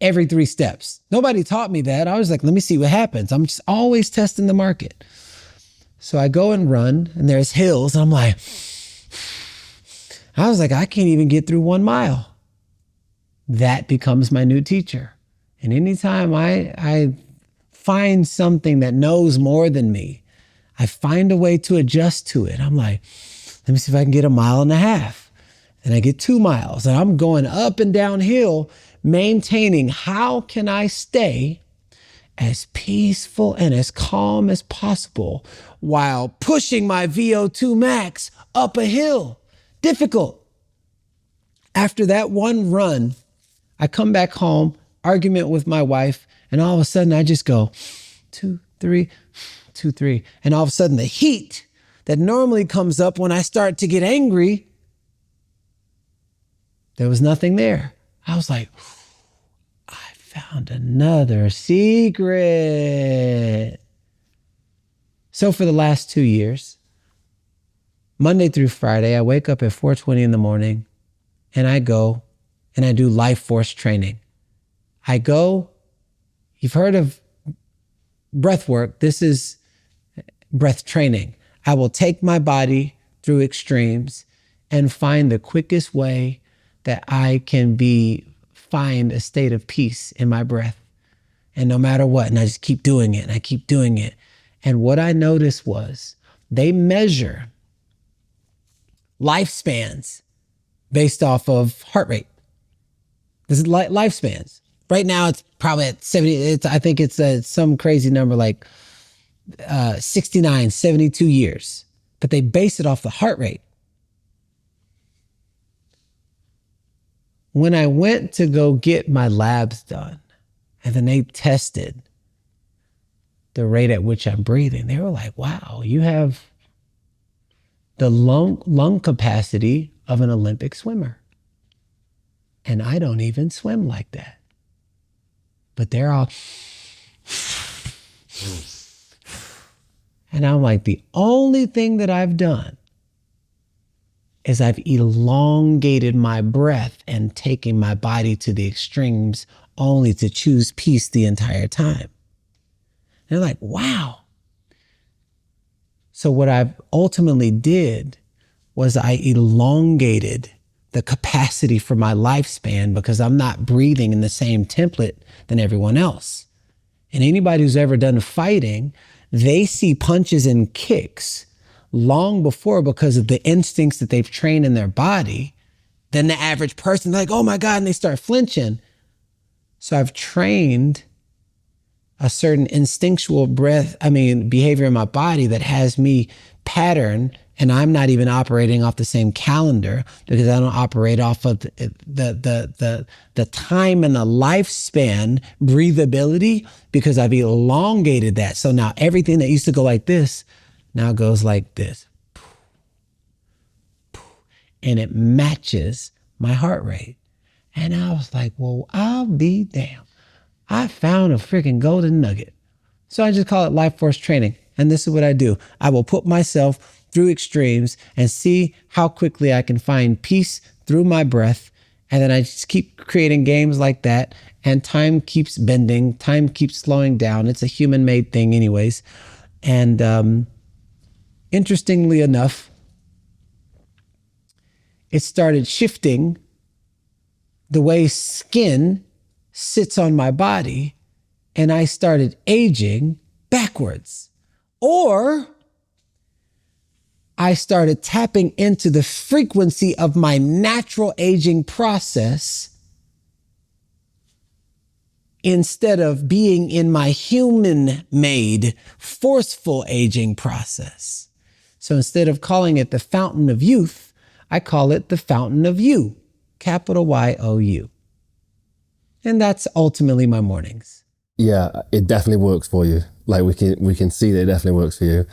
every 3 steps. Nobody taught me that. I was like, let me see what happens. I'm just always testing the market. So I go and run, and there's hills, and I'm like, I can't even get through 1 mile. That becomes my new teacher. And anytime I find something that knows more than me, I find a way to adjust to it. I'm like, let me see if I can get 1.5 miles. And I get 2 miles, and I'm going up and downhill, maintaining how can I stay as peaceful and as calm as possible while pushing my VO2 max up a hill. Difficult. After that one run, I come back home, argument with my wife, and all of a sudden I just go 2, 3, 2, 3. And all of a sudden the heat that normally comes up when I start to get angry, there was nothing there. I was like, I found another secret. So for the last 2 years, Monday through Friday, I wake up at 4:20 in the morning, and I go and I do life force training. You've heard of breath work. This is breath training. I will take my body through extremes and find the quickest way that I can find a state of peace in my breath. And no matter what, and I just keep doing it, and I keep doing it. And what I noticed was they measure lifespans based off of heart rate. This is lifespans. Right now, it's probably at 70. I think it's some crazy number like 69, 72 years. But they base it off the heart rate. When I went to go get my labs done, and then they tested the rate at which I'm breathing, they were like, wow, you have the lung capacity of an Olympic swimmer. And I don't even swim like that. But they're all, and I'm like, the only thing that I've done is I've elongated my breath and taken my body to the extremes only to choose peace the entire time. They're like, wow. So what I ultimately did was I elongated the capacity for my lifespan because I'm not breathing in the same template than everyone else. And anybody who's ever done fighting, they see punches and kicks long before because of the instincts that they've trained in their body than the average person. Like, oh my God, and they start flinching. So I've trained a certain instinctual behavior in my body that has me pattern, and I'm not even operating off the same calendar because I don't operate off of the time and the lifespan breathability because I've elongated that. So now everything that used to go like this now goes like this. And it matches my heart rate. And I was like, well, I'll be damned. I found a freaking golden nugget. So I just call it life force training. And this is what I do. I will put myself through extremes and see how quickly I can find peace through my breath. And then I just keep creating games like that. And time keeps bending. Time keeps slowing down. It's a human-made thing anyways. And interestingly enough, it started shifting the way skin sits on my body, and I started aging backwards. Or I started tapping into the frequency of my natural aging process instead of being in my human-made forceful aging process. So instead of calling it the fountain of youth, I call it the fountain of you, capital Y-O-U. And that's ultimately my mornings. Yeah, it definitely works for you. Like we can see that it definitely works for you.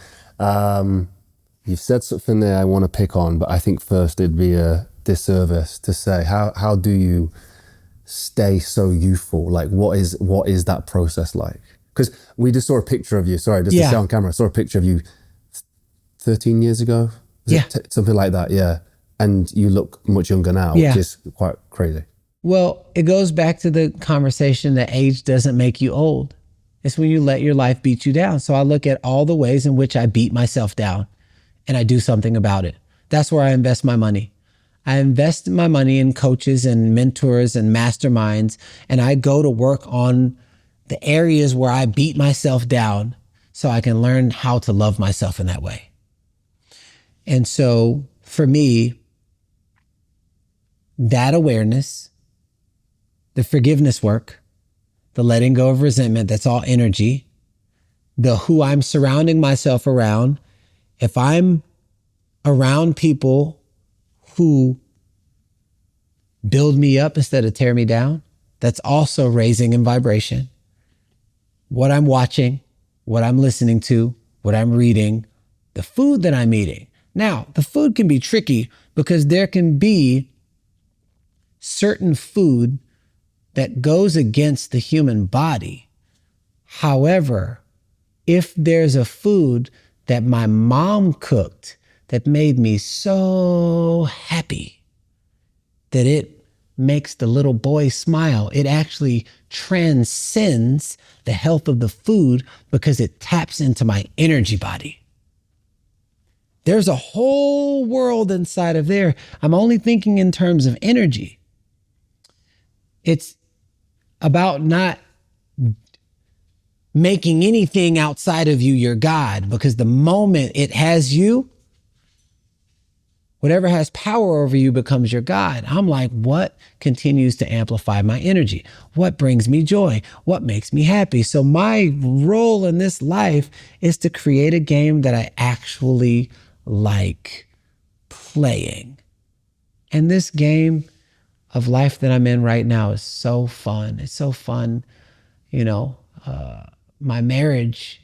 You've said something there I want to pick on, but I think first it'd be a disservice to say how do you stay so youthful? Like what is that process like? Because we just saw a picture of you. Sorry, just to say on camera, I saw a picture of you 13 years ago. Something like that. Yeah, and you look much younger now, which is quite crazy. Well, it goes back to the conversation that age doesn't make you old. It's when you let your life beat you down. So I look at all the ways in which I beat myself down and I do something about it. That's where I invest my money. I invest my money in coaches and mentors and masterminds, and I go to work on the areas where I beat myself down so I can learn how to love myself in that way. And so for me, that awareness, the forgiveness work, the letting go of resentment, that's all energy, the who I'm surrounding myself around. If I'm around people who build me up instead of tear me down, that's also raising in vibration. What I'm watching, what I'm listening to, what I'm reading, the food that I'm eating. Now, the food can be tricky because there can be certain food that goes against the human body. However, if there's a food that my mom cooked that made me so happy that it makes the little boy smile, it actually transcends the health of the food because it taps into my energy body. There's a whole world inside of there. I'm only thinking in terms of energy. It's about not making anything outside of you your God, because the moment it has you, whatever has power over you becomes your God. I'm like, what continues to amplify my energy? What brings me joy? What makes me happy? So my role in this life is to create a game that I actually like playing. And this game of life that I'm in right now is so fun. It's so fun. You know, my marriage,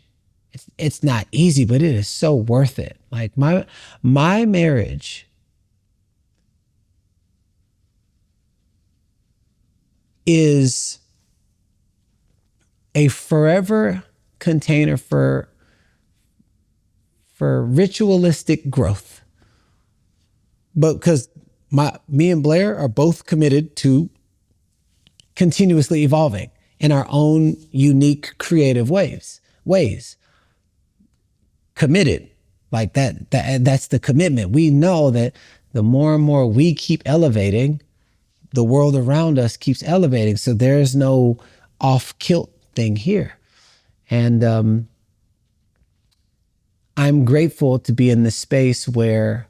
it's not easy, but it is so worth it. Like my marriage is a forever container for ritualistic growth. But because me and Blair are both committed to continuously evolving in our own unique, creative ways. Committed. Like that's the commitment. We know that the more and more we keep elevating, the world around us keeps elevating. So there's no off kilt thing here. And I'm grateful to be in this space where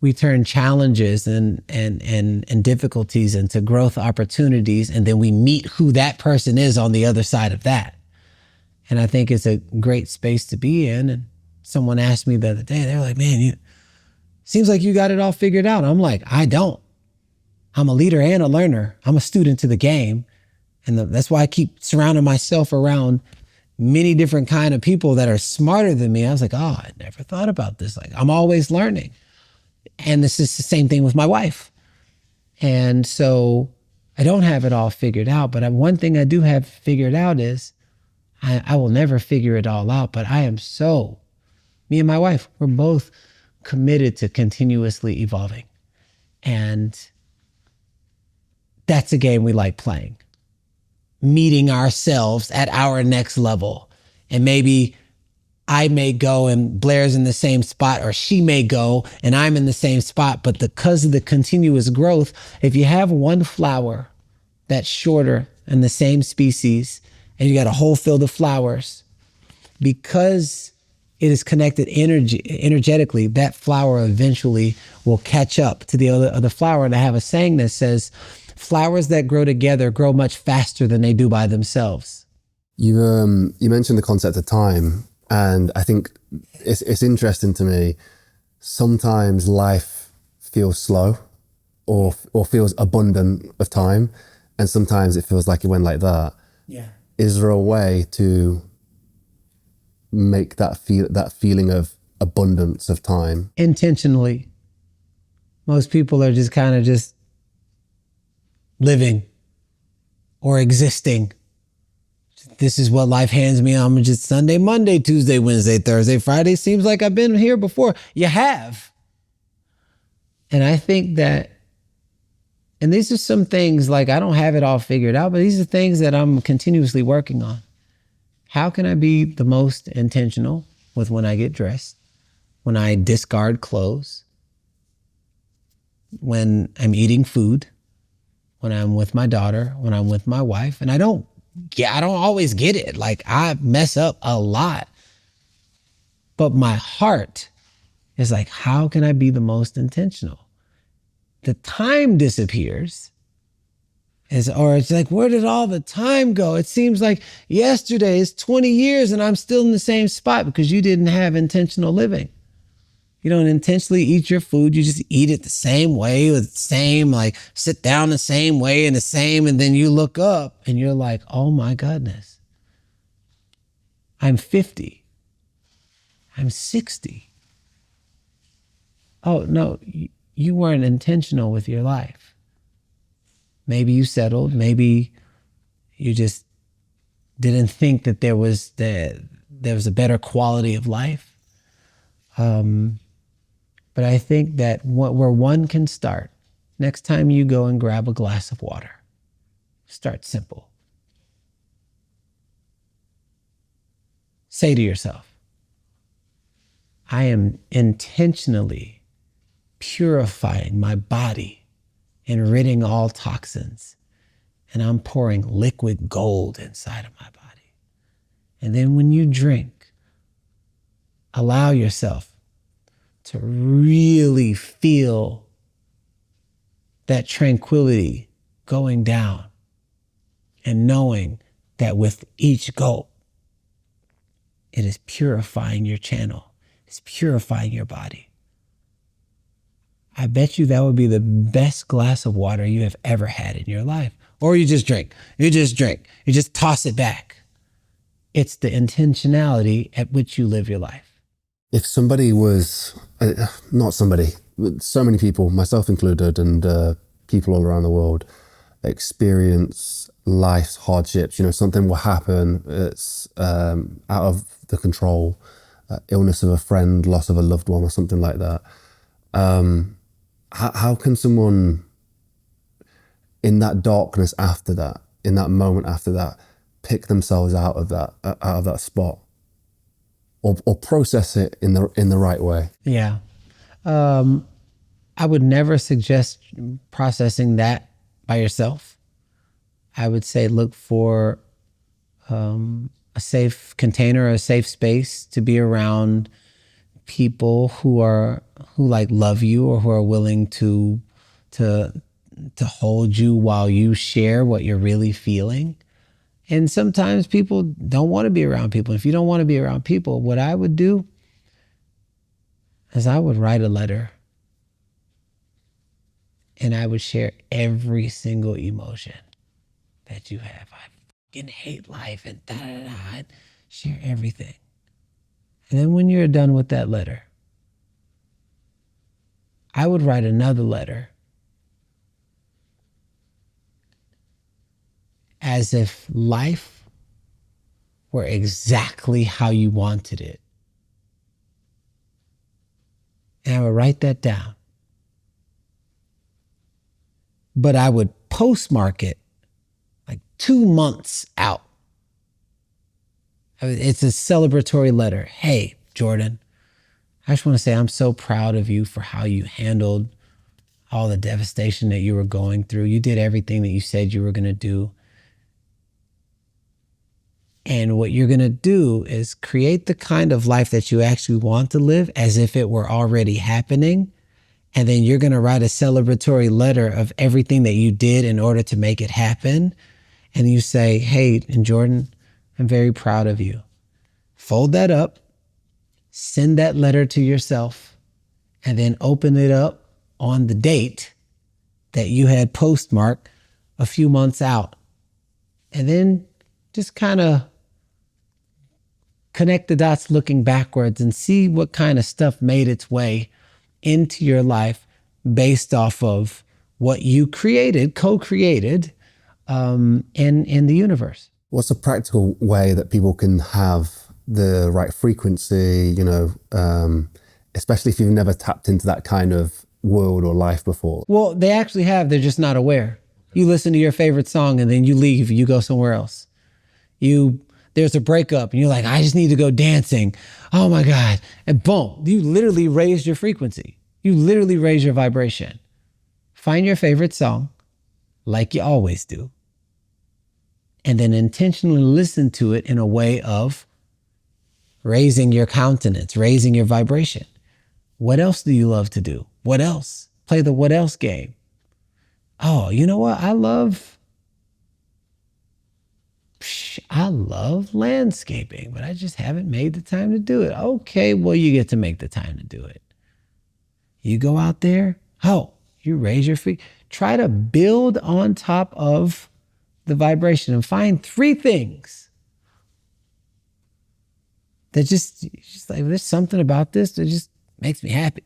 we turn challenges and difficulties into growth opportunities, and then we meet who that person is on the other side of that. And I think it's a great space to be in. And someone asked me the other day, they were like, man, seems like you got it all figured out. I'm like, I don't. I'm a leader and a learner. I'm a student to the game. And that's why I keep surrounding myself around many different kind of people that are smarter than me. I was like, oh, I never thought about this. Like, I'm always learning. And this is the same thing with my wife. And so I don't have it all figured out, but one thing I do have figured out is I will never figure it all out, but me and my wife, we're both committed to continuously evolving. And that's a game we like playing. Meeting ourselves at our next level. And maybe I may go and Blair's in the same spot, or she may go and I'm in the same spot. But because of the continuous growth, if you have one flower that's shorter in the same species and you got a whole field of flowers, because it is connected energetically, that flower eventually will catch up to the other flower. And I have a saying that says, flowers that grow together grow much faster than they do by themselves. You mentioned the concept of time, and I think it's interesting to me. Sometimes life feels slow or feels abundant of time, and sometimes it feels like it went like that. Yeah. Is there a way to make that feeling of abundance of time? Intentionally. Most people are just kind of just living or existing. This is what life hands me. I'm just Sunday, Monday, Tuesday, Wednesday, Thursday, Friday. Seems like I've been here before. You have. And I think that, and these are some things, like, I don't have it all figured out, but these are things that I'm continuously working on. How can I be the most intentional with when I get dressed, when I discard clothes, when I'm eating food, when I'm with my daughter, when I'm with my wife? And I don't always get it. Like, I mess up a lot. But my heart is like, how can I be the most intentional? The time disappears. Or it's like, where did all the time go? It seems like yesterday is 20 years and I'm still in the same spot, because you didn't have intentional living. You don't intentionally eat your food. You just eat it the same way, with the same, like, sit down the same way and the same. And then you look up and you're like, oh my goodness, I'm 50. I'm 60. Oh no, you weren't intentional with your life. Maybe you settled. Maybe you just didn't think that there was a better quality of life. But I think that where one can start, next time you go and grab a glass of water, start simple. Say to yourself, I am intentionally purifying my body and ridding all toxins. And I'm pouring liquid gold inside of my body. And then when you drink, allow yourself to really feel that tranquility going down, and knowing that with each gulp, it is purifying your channel. It's purifying your body. I bet you that would be the best glass of water you have ever had in your life. Or you just drink. You just toss it back. It's the intentionality at which you live your life. If somebody was, so many people, myself included, and people all around the world, experience life's hardships, something will happen, it's out of the control, illness of a friend, loss of a loved one, or something like that. How can someone in that darkness after that, in that moment after that, pick themselves out of that spot? or process it in the right way? Yeah. I would never suggest processing that by yourself. I would say look for a safe container, a safe space to be around people who like love you or who are willing to hold you while you share what you're really feeling. And sometimes people don't want to be around people. If you don't want to be around people, what I would do is I would write a letter and I would share every single emotion that you have. I fucking hate life and da da da. I'd share everything. And then when you're done with that letter, I would write another letter as if life were exactly how you wanted it. And I would write that down. But I would postmark it like 2 months out. It's a celebratory letter. Hey, Jordan, I just want to say I'm so proud of you for how you handled all the devastation that you were going through. You did everything that you said you were going to do. And what you're going to do is create the kind of life that you actually want to live as if it were already happening. And then you're going to write a celebratory letter of everything that you did in order to make it happen. And you say, hey, and Jordan, I'm very proud of you. Fold that up, send that letter to yourself, and then open it up on the date that you had postmarked a few months out. And then just kind of connect the dots looking backwards and see what kind of stuff made its way into your life based off of what you created, co-created in the universe. What's a practical way that people can have the right frequency, especially if you've never tapped into that kind of world or life before? Well, they actually have, they're just not aware. You listen to your favorite song and then you leave, you go somewhere else. There's a breakup and you're like, I just need to go dancing. Oh my God. And boom, you literally raised your frequency. You literally raise your vibration. Find your favorite song like you always do. And then intentionally listen to it in a way of raising your countenance, raising your vibration. What else do you love to do? What else? Play the what else game. Oh, you know what? I love landscaping, but I just haven't made the time to do it. Okay, well, you get to make the time to do it. You go out there, you raise your feet. Try to build on top of the vibration and find 3 things that just like, there's something about this that just makes me happy.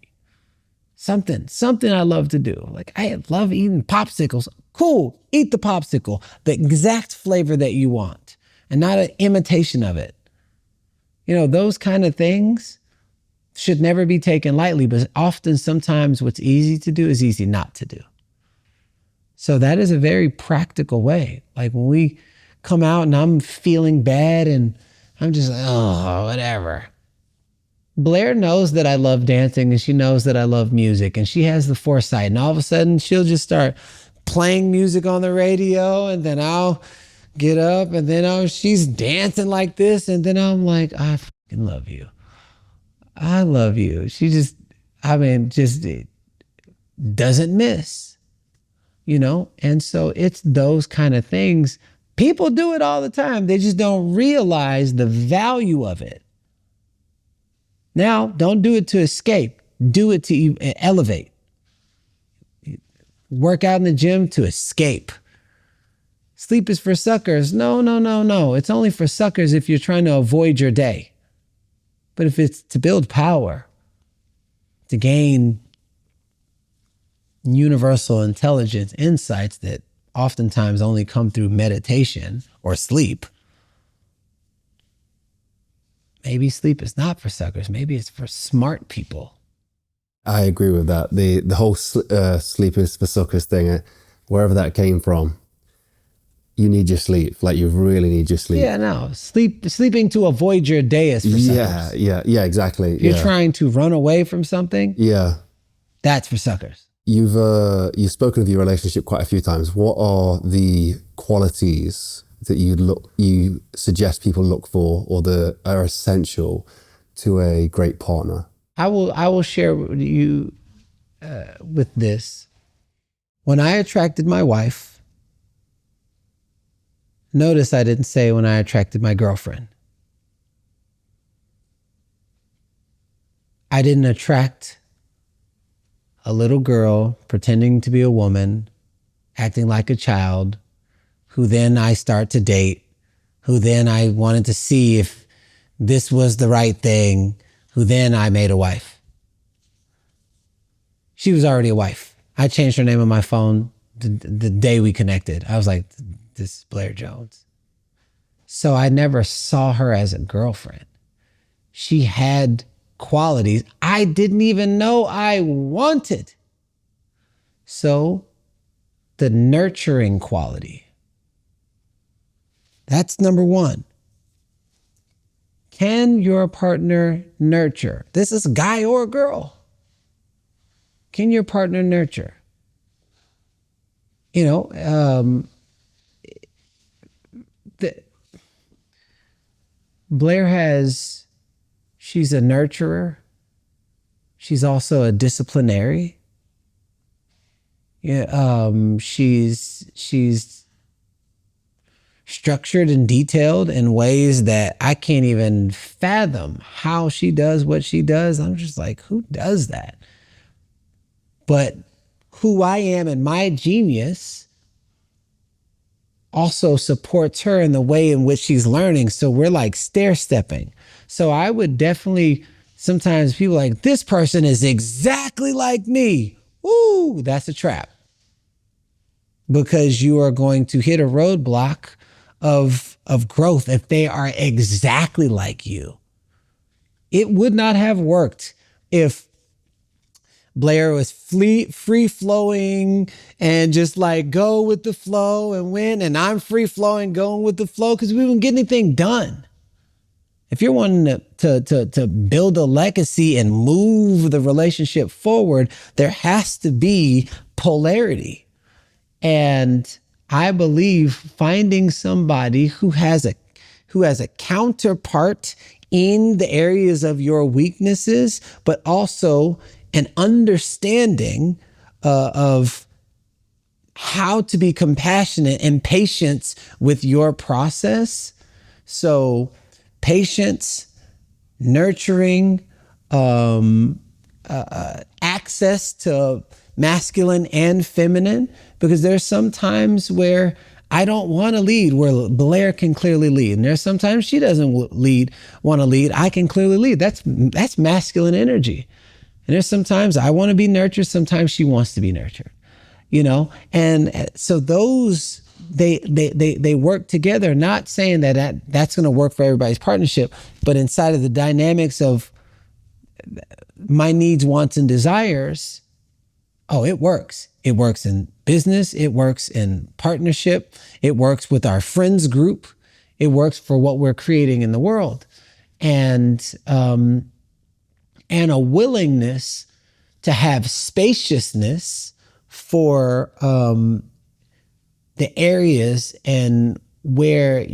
Something I love to do. Like, I love eating popsicles. Cool, eat the popsicle, the exact flavor that you want and not an imitation of it. Those kind of things should never be taken lightly, but often sometimes what's easy to do is easy not to do. So that is a very practical way. Like when we come out and I'm feeling bad and I'm just like, oh, whatever. Blair knows that I love dancing and she knows that I love music and she has the foresight, and all of a sudden she'll just start playing music on the radio, and then I'll get up and then she's dancing like this, and then I'm like, I fucking love you. I love you. She just doesn't miss, And so it's those kind of things. People do it all the time. They just don't realize the value of it. Now, don't do it to escape. Do it to elevate. Work out in the gym to escape. Sleep is for suckers. No. It's only for suckers if you're trying to avoid your day. But if it's to build power, to gain universal intelligence, insights that oftentimes only come through meditation or sleep, maybe sleep is not for suckers. Maybe it's for smart people. I agree with that. The whole sleep is for suckers thing, wherever that came from, you need your sleep. Like you really need your sleep. Yeah, no. Sleeping to avoid your day is for suckers. Yeah, exactly. If you're trying to run away from something, that's for suckers. You've spoken of your relationship quite a few times. What are the qualities that you suggest people look for, or that are essential to a great partner? I will share with you with this. When I attracted my wife, notice I didn't say when I attracted my girlfriend. I didn't attract a little girl pretending to be a woman, acting like a child, who then I start to date, who then I wanted to see if this was the right thing, who then I made a wife. She was already a wife. I changed her name on my phone the day we connected. I was like, this is Blair Jones. So I never saw her as a girlfriend. She had qualities I didn't even know I wanted. So the nurturing quality, that's number one. Can your partner nurture? This is a guy or a girl. Can your partner nurture? Blair she's a nurturer. She's also a disciplinary. She's structured and detailed in ways that I can't even fathom how she does what she does. I'm just like, who does that? But who I am and my genius also supports her in the way in which she's learning. So we're like stair stepping. So I would definitely, sometimes people are like, this person is exactly like me. Ooh, that's a trap. Because you are going to hit a roadblock of growth if they are exactly like you. It would not have worked if Blair was free flowing and just like go with the flow and win, and I'm free flowing, going with the flow, because we wouldn't get anything done. If you're wanting to build a legacy and move the relationship forward, there has to be polarity. And I believe finding somebody who has a counterpart in the areas of your weaknesses, but also an understanding of how to be compassionate and patient with your process. So patience, nurturing, access to masculine and feminine, because there's some times where I don't want to lead, where Blair can clearly lead. And there's sometimes she doesn't want to lead. I can clearly lead. That's masculine energy. And there's sometimes I want to be nurtured. Sometimes she wants to be nurtured, And so those, they work together, not saying that's going to work for everybody's partnership, but inside of the dynamics of my needs, wants, and desires, it works. It works in business. It works in partnership. It works with our friends group. It works for what we're creating in the world. And a willingness to have spaciousness for the areas and where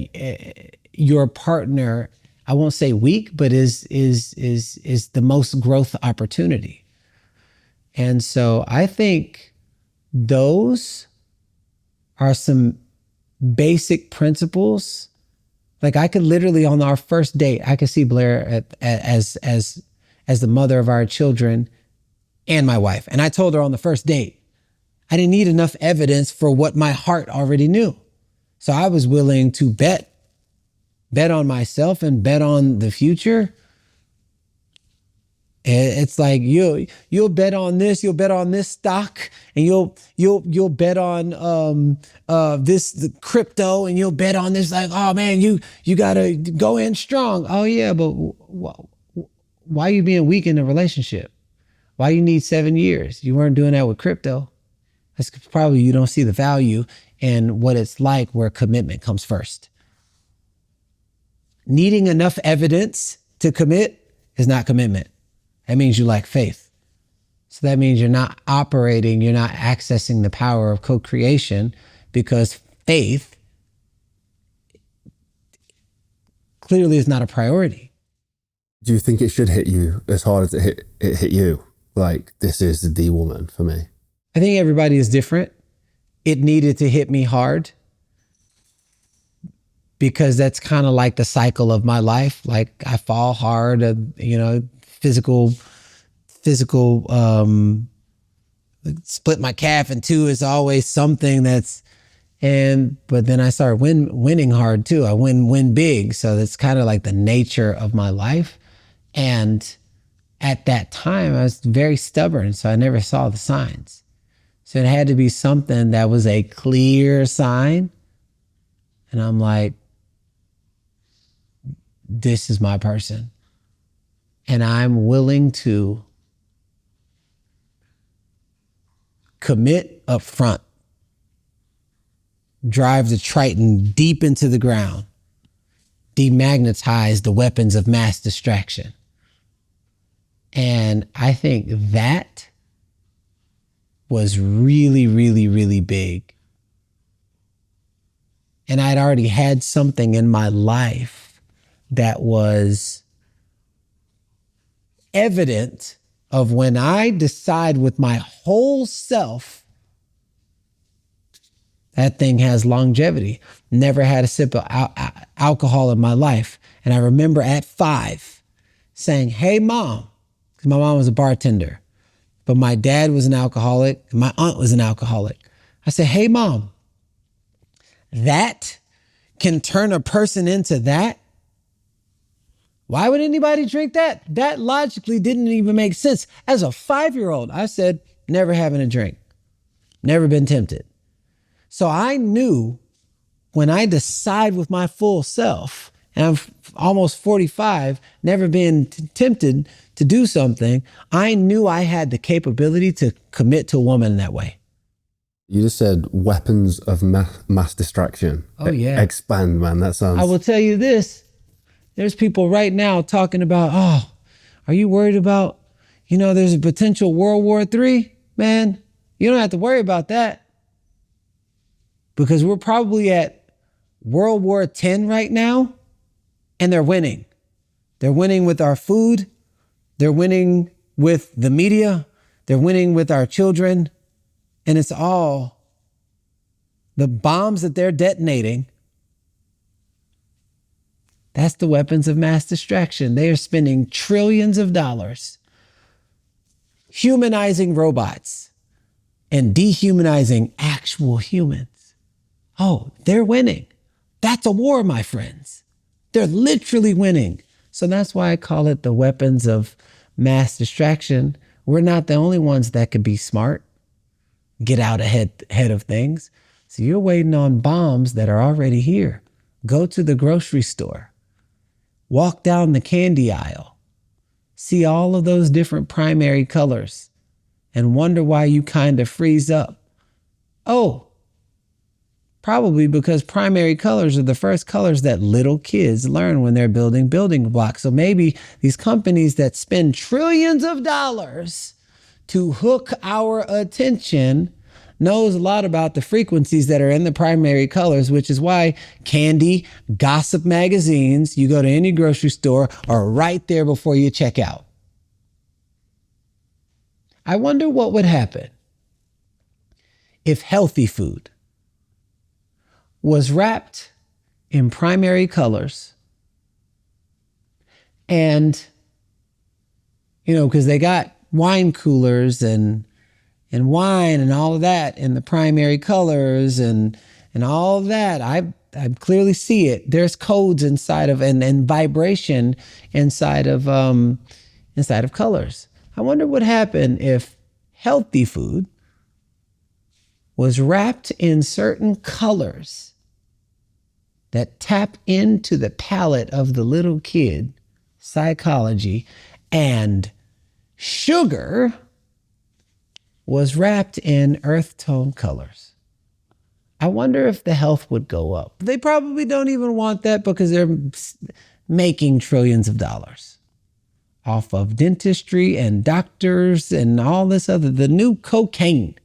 your partner, I won't say weak, but is the most growth opportunity. And so I think those are some basic principles. Like I could literally, on our first date, I could see Blair as the mother of our children and my wife. And I told her on the first date, I didn't need enough evidence for what my heart already knew. So I was willing to bet on myself and bet on the future. It's like you'll bet on this, you'll bet on this stock, and you'll bet on the crypto, and you'll bet on this. Like, oh man, you gotta go in strong. Oh yeah, but why are you being weak in a relationship? Why you need 7 years? You weren't doing that with crypto. That's probably you don't see the value and what it's like where commitment comes first. Needing enough evidence to commit is not commitment. That means you lack faith. So that means you're not operating, you're not accessing the power of co-creation, because faith clearly is not a priority. Do you think it should hit you as hard as it hit you? Like, this is the woman for me. I think everybody is different. It needed to hit me hard because that's kind of like the cycle of my life. Like, I fall hard, physical, split my calf in two is always something but then I started winning hard too. I win big. So that's kind of like the nature of my life. And at that time I was very stubborn. So I never saw the signs. So it had to be something that was a clear sign. And I'm like, this is my person. And I'm willing to commit up front, drive the Triton deep into the ground, demagnetize the weapons of mass distraction. And I think that was really, really, really big. And I'd already had something in my life that was evident of when I decide with my whole self, that thing has longevity. Never had a sip of alcohol in my life. And I remember at 5 saying, hey, Mom, because my mom was a bartender, but my dad was an alcoholic and my aunt was an alcoholic. I said, hey, Mom, that can turn a person into that? Why would anybody drink that? That logically didn't even make sense. As a 5-year-old, I said, never having a drink, never been tempted. So I knew when I decide with my full self, and I'm almost 45, never been tempted to do something, I knew I had the capability to commit to a woman in that way. You just said weapons of mass distraction. Oh, yeah. Expand, man. That sounds... I will tell you this. There's people right now talking about, oh, are you worried about, there's a potential World War III? Man, you don't have to worry about that. Because we're probably at World War X right now, and they're winning. They're winning with our food. They're winning with the media. They're winning with our children. And it's all the bombs that they're detonating. That's the weapons of mass distraction. They are spending trillions of dollars humanizing robots and dehumanizing actual humans. Oh, they're winning. That's a war, my friends. They're literally winning. So that's why I call it the weapons of mass distraction. We're not the only ones that could be smart, get out ahead of things. So you're waiting on bombs that are already here. Go to the grocery store. Walk down the candy aisle, see all of those different primary colors, and wonder why you kind of freeze up. Oh, probably because primary colors are the first colors that little kids learn when they're building building blocks. So maybe these companies that spend trillions of dollars to hook our attention knows a lot about the frequencies that are in the primary colors, which is why candy, gossip magazines, you go to any grocery store, are right there before you check out. I wonder what would happen if healthy food was wrapped in primary colors and, because they got wine coolers and wine and all of that and the primary colors and all of that. I clearly see it. There's codes inside of and vibration inside of colors. I wonder what happened if healthy food was wrapped in certain colors that tap into the palate of the little kid psychology, and sugar was wrapped in earth tone colors. I wonder if the health would go up. They probably don't even want that because they're making trillions of dollars off of dentistry and doctors and all this other. The new cocaine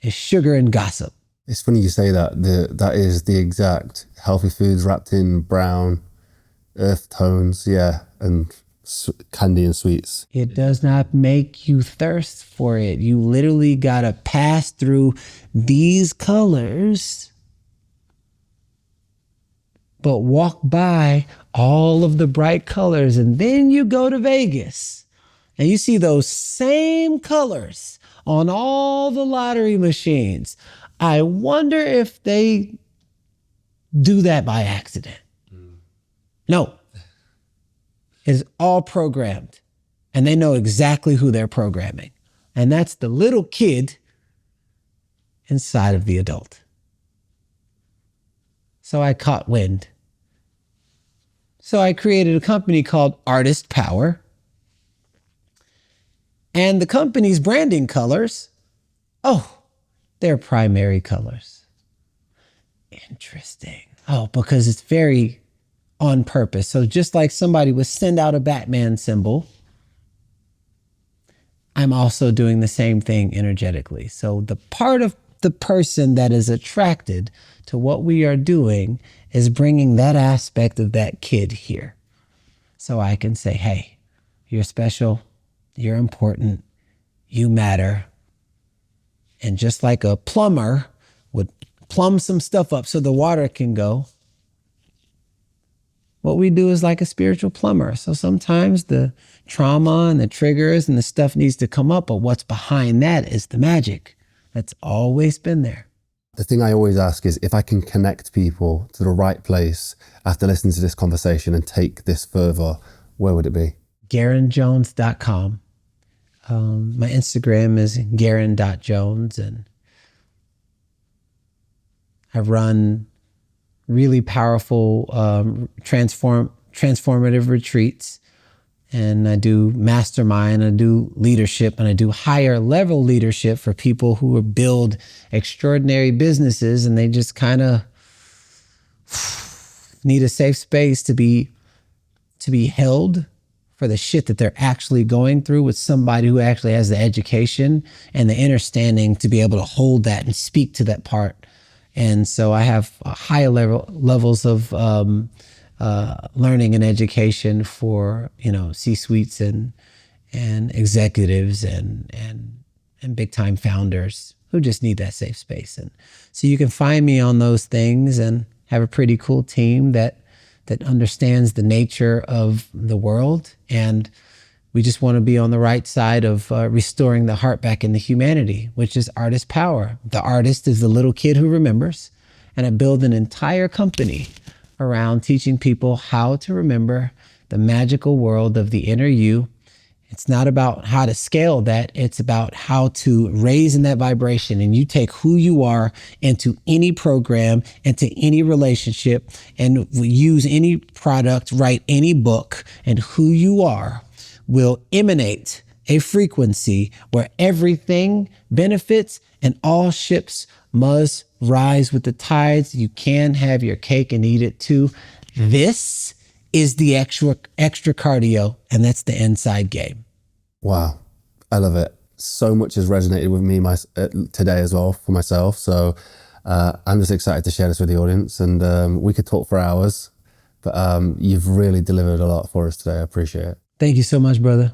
is sugar and gossip. It's funny you say that. That is the exact healthy foods wrapped in brown earth tones, yeah, and candy and sweets. It does not make you thirst for it. You literally gotta pass through these colors, but walk by all of the bright colors, and then you go to Vegas and you see those same colors on all the lottery machines. I wonder if they do that by accident. No. It's all programmed, and they know exactly who they're programming. And that's the little kid inside of the adult. So I caught wind. So I created a company called Artist Power. And the company's branding colors, they're primary colors. Interesting. Because it's very on purpose. So just like somebody would send out a Batman symbol, I'm also doing the same thing energetically. So the part of the person that is attracted to what we are doing is bringing that aspect of that kid here. So I can say, hey, you're special, you're important, you matter. And just like a plumber would plumb some stuff up so the water can go, what we do is like a spiritual plumber. So sometimes the trauma and the triggers and the stuff needs to come up, but what's behind that is the magic that's always been there. The thing I always ask is if I can connect people to the right place after listening to this conversation and take this further, where would it be? GarrainJones.com. My Instagram is Garrain.Jones, and I run really powerful transformative retreats, and I do mastermind, I do leadership, and I do higher level leadership for people who build extraordinary businesses, and they just kind of need a safe space to be held for the shit that they're actually going through with somebody who actually has the education and the understanding to be able to hold that and speak to that part. And so I have higher levels of learning and education for, C-suites and executives and big time founders who just need that safe space. And so you can find me on those things and have a pretty cool team that understands the nature of the world. And we just want to be on the right side of restoring the heart back into humanity, which is artist power. The artist is the little kid who remembers. And I build an entire company around teaching people how to remember the magical world of the inner you. It's not about how to scale that. It's about how to raise in that vibration. And you take who you are into any program, into any relationship, and use any product, write any book, and who you are will emanate a frequency where everything benefits and all ships must rise with the tides. You can have your cake and eat it too. This is the extra cardio, and that's the inside game. Wow. I love it. So much has resonated with me today as well for myself. So I'm just excited to share this with the audience, and we could talk for hours, but you've really delivered a lot for us today. I appreciate it. Thank you so much, brother.